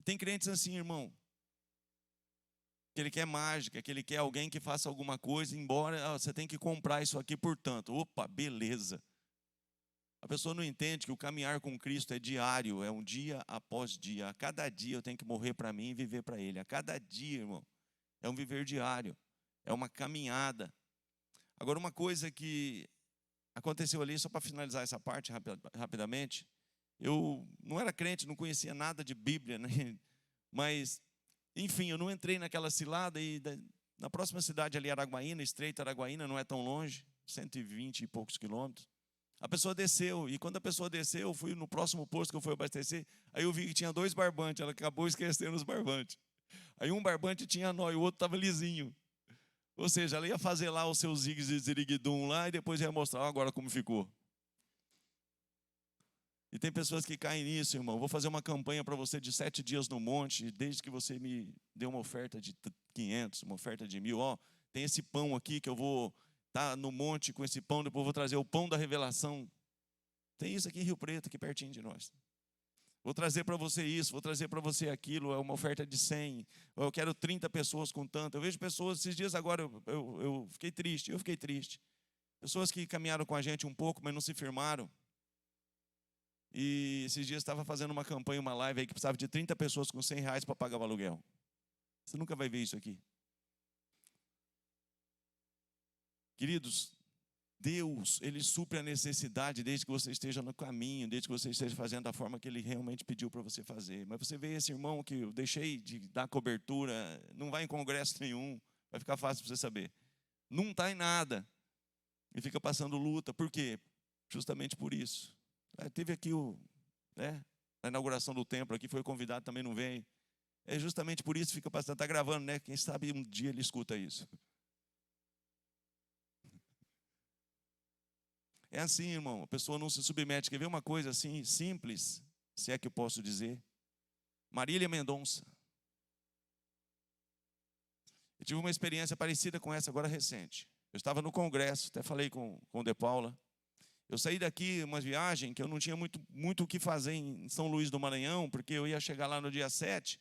Speaker 3: Tem crentes assim, irmão, que ele quer mágica, que ele quer alguém que faça alguma coisa, embora você tem que comprar isso aqui por tanto. Opa, beleza. A pessoa não entende que o caminhar com Cristo é diário, é um dia após dia. A cada dia eu tenho que morrer para mim e viver para Ele. A cada dia, irmão, é um viver diário, é uma caminhada. Agora, uma coisa que aconteceu ali, só para finalizar essa parte rapidamente, eu não era crente, não conhecia nada de Bíblia, né? Mas, enfim, eu não entrei naquela cilada e na próxima cidade ali, Araguaína, Estreito Araguaína, não é tão longe, 120 e poucos quilômetros. A pessoa desceu, e quando a pessoa desceu, eu fui no próximo posto que eu fui abastecer, aí eu vi que tinha 2 barbantes, ela acabou esquecendo os barbantes. Aí um barbante tinha nó e o outro estava lisinho. Ou seja, ela ia fazer lá os seus zigs e ziriguidum lá e depois ia mostrar agora como ficou. E tem pessoas que caem nisso, irmão. Vou fazer uma campanha para você de 7 dias no monte, desde que você me dê uma oferta de 500, uma oferta de 1.000. Ó, tem esse pão aqui que eu vou estar no monte com esse pão, depois eu vou trazer o pão da revelação. Tem isso aqui em Rio Preto, aqui pertinho de nós. Vou trazer para você isso, vou trazer para você aquilo, é uma oferta de 100. Eu quero 30 pessoas com tanto. Eu vejo pessoas, esses dias agora eu fiquei triste. Pessoas que caminharam com a gente um pouco, mas não se firmaram. E esses dias estava fazendo uma campanha, uma live aí que precisava de 30 pessoas com R$100 para pagar o aluguel. Você nunca vai ver isso aqui. Queridos, Deus, Ele supre a necessidade desde que você esteja no caminho, desde que você esteja fazendo da forma que Ele realmente pediu para você fazer. Mas você vê esse irmão que eu deixei de dar cobertura, não vai em congresso nenhum, vai ficar fácil para você saber. Não está em nada. E fica passando luta. Por quê? Justamente por isso. Teve aqui a inauguração do templo aqui, foi convidado, também não veio. É justamente por isso que fica passando, está gravando, né? Quem sabe um dia ele escuta isso. É assim, irmão, a pessoa não se submete. Quer ver uma coisa assim, simples, se é que eu posso dizer? Marília Mendonça. Eu tive uma experiência parecida com essa agora recente. Eu estava no congresso, até falei com o De Paula. Eu saí daqui, uma viagem que eu não tinha muito o que fazer em São Luís do Maranhão, porque eu ia chegar lá no dia 7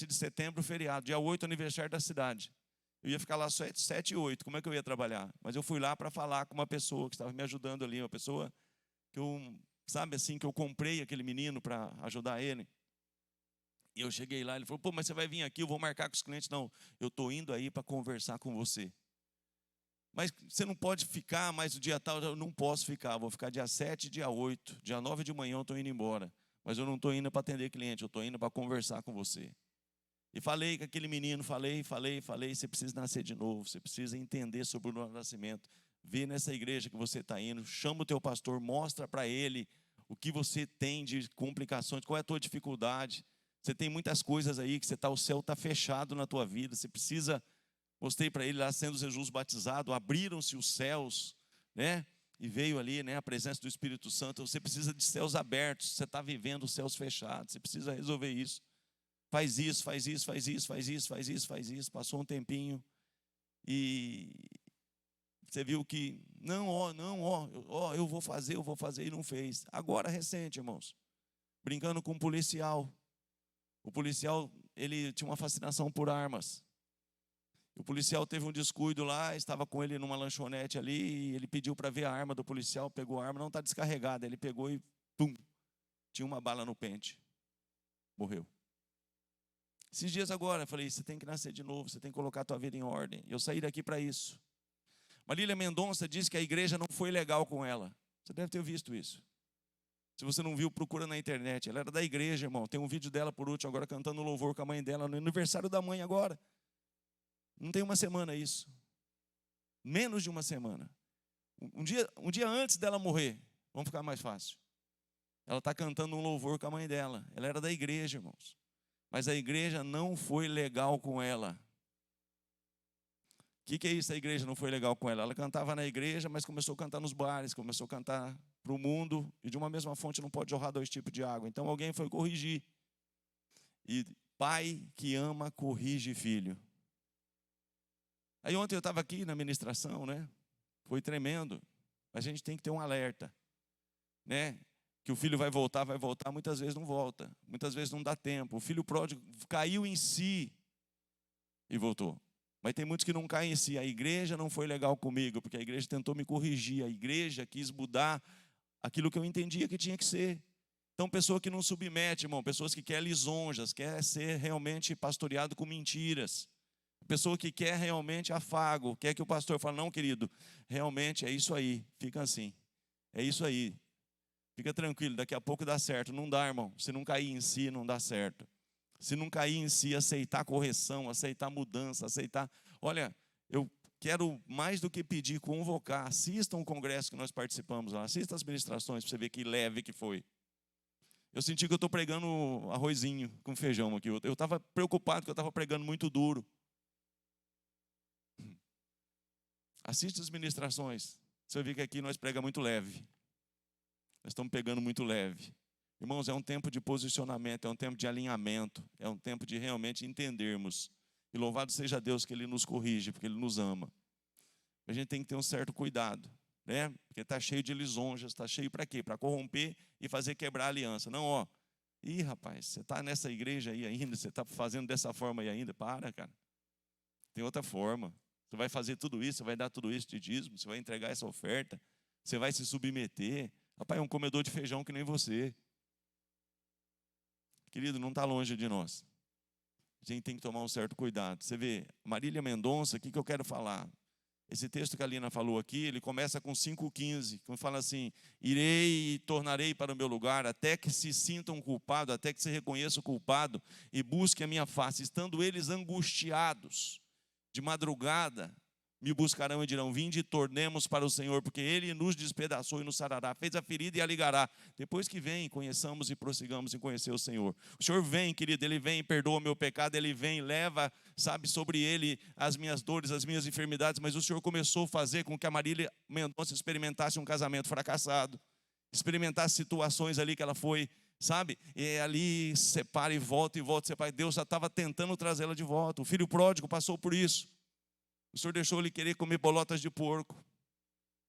Speaker 3: de setembro, feriado, dia 8, aniversário da cidade. Eu ia ficar lá 7 e 8, como é que eu ia trabalhar? Mas eu fui lá para falar com uma pessoa que estava me ajudando ali, uma pessoa que eu, sabe assim, que eu comprei aquele menino para ajudar ele. E eu cheguei lá, ele falou, pô, mas você vai vir aqui, eu vou marcar com os clientes. Não, eu estou indo aí para conversar com você. Mas você não pode ficar mais o dia tal, eu não posso ficar, vou ficar dia 7 e dia 8, dia 9 de manhã eu estou indo embora. Mas eu não estou indo para atender cliente, eu estou indo para conversar com você. E falei com aquele menino, falei, você precisa nascer de novo, você precisa entender sobre o novo nascimento. Vê nessa igreja que você está indo, chama o teu pastor, mostra para ele o que você tem de complicações, qual é a tua dificuldade. Você tem muitas coisas aí que o céu está fechado na tua vida, você precisa... Mostrei para ele lá, sendo Jesus batizado, abriram-se os céus, né? E veio ali, né, a presença do Espírito Santo. Você precisa de céus abertos, você está vivendo os céus fechados, você precisa resolver isso. Faz isso. Passou um tempinho e você viu que, eu vou fazer, e não fez. Agora, recente, irmãos, brincando com um policial. O policial, ele tinha uma fascinação por armas. O policial teve um descuido lá, estava com ele numa lanchonete ali, e ele pediu para ver a arma do policial, pegou a arma, não está descarregada. Ele pegou e, pum, tinha uma bala no pente. Morreu. Esses dias agora, eu falei, você tem que nascer de novo, você tem que colocar a tua vida em ordem. Eu saí daqui para isso. Marília Mendonça disse que a igreja não foi legal com ela. Você deve ter visto isso. Se você não viu, procura na internet. Ela era da igreja, irmão. Tem um vídeo dela por último, agora cantando louvor com a mãe dela, no aniversário da mãe agora. Não tem uma semana isso. Menos de uma semana. Um dia antes dela morrer, vamos ficar mais fácil. Ela está cantando um louvor com a mãe dela. Ela era da igreja, irmãos. Mas a igreja não foi legal com ela. O que é isso? A igreja não foi legal com ela. Ela cantava na igreja, mas começou a cantar nos bares, começou a cantar para o mundo, e de uma mesma fonte não pode jorrar 2 tipos de água. Então alguém foi corrigir. E pai que ama, corrige filho. Aí ontem eu estava aqui na ministração, né? Foi tremendo. A gente tem que ter um alerta, né? Que o filho vai voltar, muitas vezes não volta. Muitas vezes não dá tempo. O filho pródigo caiu em si e voltou. Mas tem muitos que não caem em si. A igreja não foi legal comigo, porque a igreja tentou me corrigir. A igreja quis mudar aquilo que eu entendia que tinha que ser. Então, pessoa que não submete, irmão, pessoas que querem lisonjas, quer ser realmente pastoreado com mentiras. Pessoa que quer realmente afago, quer que o pastor fale, não, querido, realmente é isso aí, fica assim. É isso aí. Fica tranquilo, daqui a pouco dá certo. Não dá, irmão. Se não cair em si, não dá certo. Se não cair em si, aceitar correção, aceitar mudança, aceitar... Olha, eu quero mais do que pedir, convocar. Assistam o congresso que nós participamos lá. Assista as ministrações para você ver que leve que foi. Eu senti que eu estou pregando arrozinho com feijão aqui. Eu estava preocupado que eu estava pregando muito duro. Assiste as ministrações. Você vê que aqui nós pregamos muito leve. Nós estamos pegando muito leve. Irmãos, é um tempo de posicionamento, é um tempo de alinhamento, é um tempo de realmente entendermos. E louvado seja Deus que Ele nos corrige, porque Ele nos ama. A gente tem que ter um certo cuidado, né? Porque está cheio de lisonjas, está cheio para quê? Para corromper e fazer quebrar a aliança. Não, ó. Ih, rapaz, você está nessa igreja aí ainda, você está fazendo dessa forma aí ainda. Para, cara. Tem outra forma. Você vai fazer tudo isso, você vai dar tudo isso de dízimo, você vai entregar essa oferta, você vai se submeter. Rapaz, é um comedor de feijão que nem você. Querido, não está longe de nós. A gente tem que tomar um certo cuidado. Você vê, Marília Mendonça, o que eu quero falar? Esse texto que a Lina falou aqui, ele começa com 5,15, que fala assim, irei e tornarei para o meu lugar, até que se sintam culpados, até que se reconheça o culpado, e busquem a minha face, estando eles angustiados, de madrugada, me buscarão e dirão, vinde e tornemos para o Senhor, porque Ele nos despedaçou e nos sarará, fez a ferida e a ligará. Depois que vem, conheçamos e prossigamos em conhecer o Senhor. O Senhor vem, querido, Ele vem e perdoa o meu pecado, Ele vem e leva, sabe, sobre Ele as minhas dores, as minhas enfermidades, mas o Senhor começou a fazer com que a Marília Mendonça experimentasse um casamento fracassado, experimentasse situações ali que ela foi, sabe, e ali separa e volta, separa. Deus já estava tentando trazê-la de volta. O filho pródigo passou por isso. O Senhor deixou ele querer comer bolotas de porco.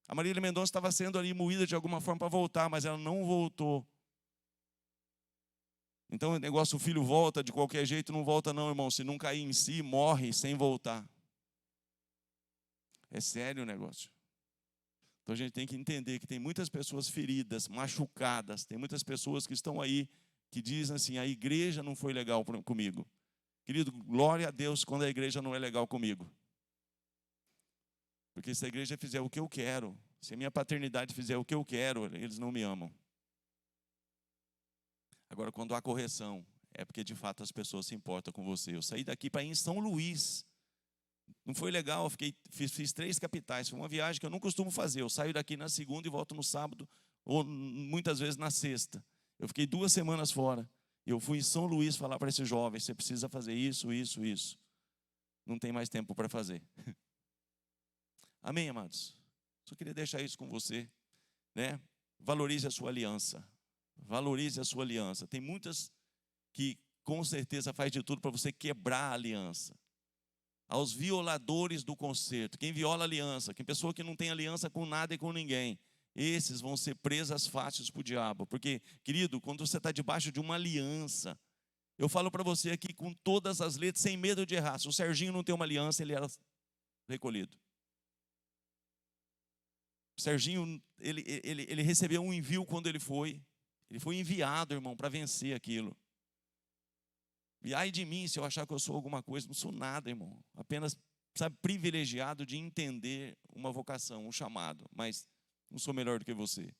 Speaker 3: A Marília Mendonça estava sendo ali moída de alguma forma para voltar, mas ela não voltou. Então o negócio, o filho volta de qualquer jeito, não volta não, irmão. Se não cair em si, morre sem voltar. É sério o negócio. Então a gente tem que entender que tem muitas pessoas feridas, machucadas. Tem muitas pessoas que estão aí, que dizem assim, a igreja não foi legal comigo. Querido, glória a Deus quando a igreja não é legal comigo. Porque se a igreja fizer o que eu quero, se a minha paternidade fizer o que eu quero, eles não me amam. Agora, quando há correção, é porque de fato as pessoas se importam com você. Eu saí daqui para ir em São Luís. Não foi legal, fiz 3 capitais. Foi uma viagem que eu não costumo fazer. Eu saio daqui na segunda e volto no sábado, ou muitas vezes na sexta. Eu fiquei 2 semanas fora. E eu fui em São Luís falar para esses jovens, você precisa fazer isso, isso, isso. Não tem mais tempo para fazer. Amém, amados? Só queria deixar isso com você, né? Valorize a sua aliança. Valorize a sua aliança. Tem muitas que com certeza faz de tudo para você quebrar a aliança. Aos violadores do concerto, quem viola a aliança, quem pessoa que não tem aliança com nada e com ninguém, esses vão ser presas fáceis para o diabo. Porque, querido, quando você está debaixo de uma aliança, Eu falo para você aqui com todas as letras, sem medo de errar. Se o Serginho não tem uma aliança, ele era recolhido. O Serginho, ele recebeu um envio quando ele foi. Ele foi enviado, irmão, para vencer aquilo. E ai de mim se eu achar que eu sou alguma coisa. Não sou nada, irmão. Apenas, sabe, privilegiado de entender uma vocação, um chamado. Mas não sou melhor do que você.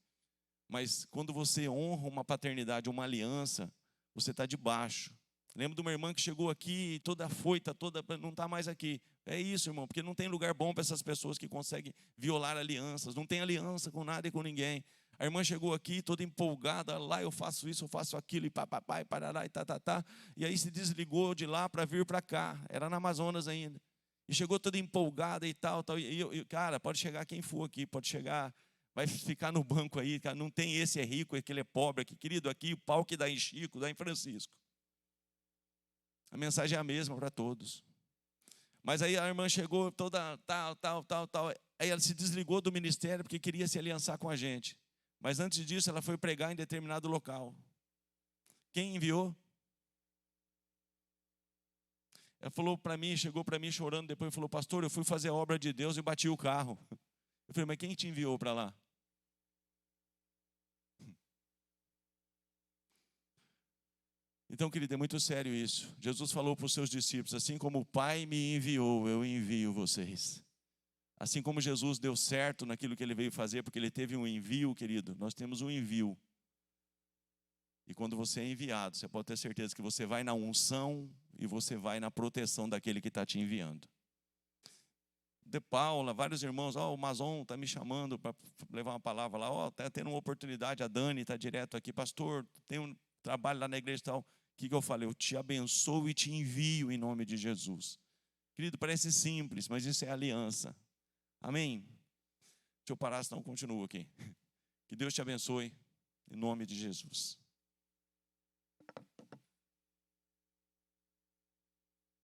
Speaker 3: Mas quando você honra uma paternidade, uma aliança, você está debaixo. Lembro de uma irmã que chegou aqui, toda afoita, não está mais aqui. É isso, irmão, porque não tem lugar bom para essas pessoas que conseguem violar alianças. Não tem aliança com nada e com ninguém. A irmã chegou aqui toda empolgada, lá eu faço isso, eu faço aquilo, e papapá, e parará, e tá. E aí se desligou de lá para vir para cá. Era na Amazonas ainda. E chegou toda empolgada e tal. E cara, pode chegar quem for aqui, pode chegar, vai ficar no banco aí. Cara, não tem esse é rico, aquele é pobre. Aqui, querido, aqui o pau que dá em Chico, dá em Francisco. A mensagem é a mesma para todos. Mas aí a irmã chegou toda tal. Aí ela se desligou do ministério porque queria se aliançar com a gente. Mas antes disso, ela foi pregar em determinado local. Quem enviou? Ela falou para mim, chegou para mim chorando depois, falou: pastor, eu fui fazer a obra de Deus e bati o carro. Eu falei: mas quem te enviou para lá? Então, querido, é muito sério isso. Jesus falou para os seus discípulos: assim como o Pai me enviou, eu envio vocês. Assim como Jesus deu certo naquilo que ele veio fazer, porque ele teve um envio, querido, nós temos um envio. E quando você é enviado, você pode ter certeza que você vai na unção e você vai na proteção daquele que está te enviando. De Paula, vários irmãos, o Mazon está me chamando para levar uma palavra lá, está tendo uma oportunidade, a Dani está direto aqui, pastor, tem um trabalho lá na igreja e tal. O que eu falei? Eu te abençoo e te envio em nome de Jesus. Querido, parece simples, mas isso é aliança. Amém? Deixa eu parar, senão eu continuo aqui. Que Deus te abençoe, em nome de Jesus.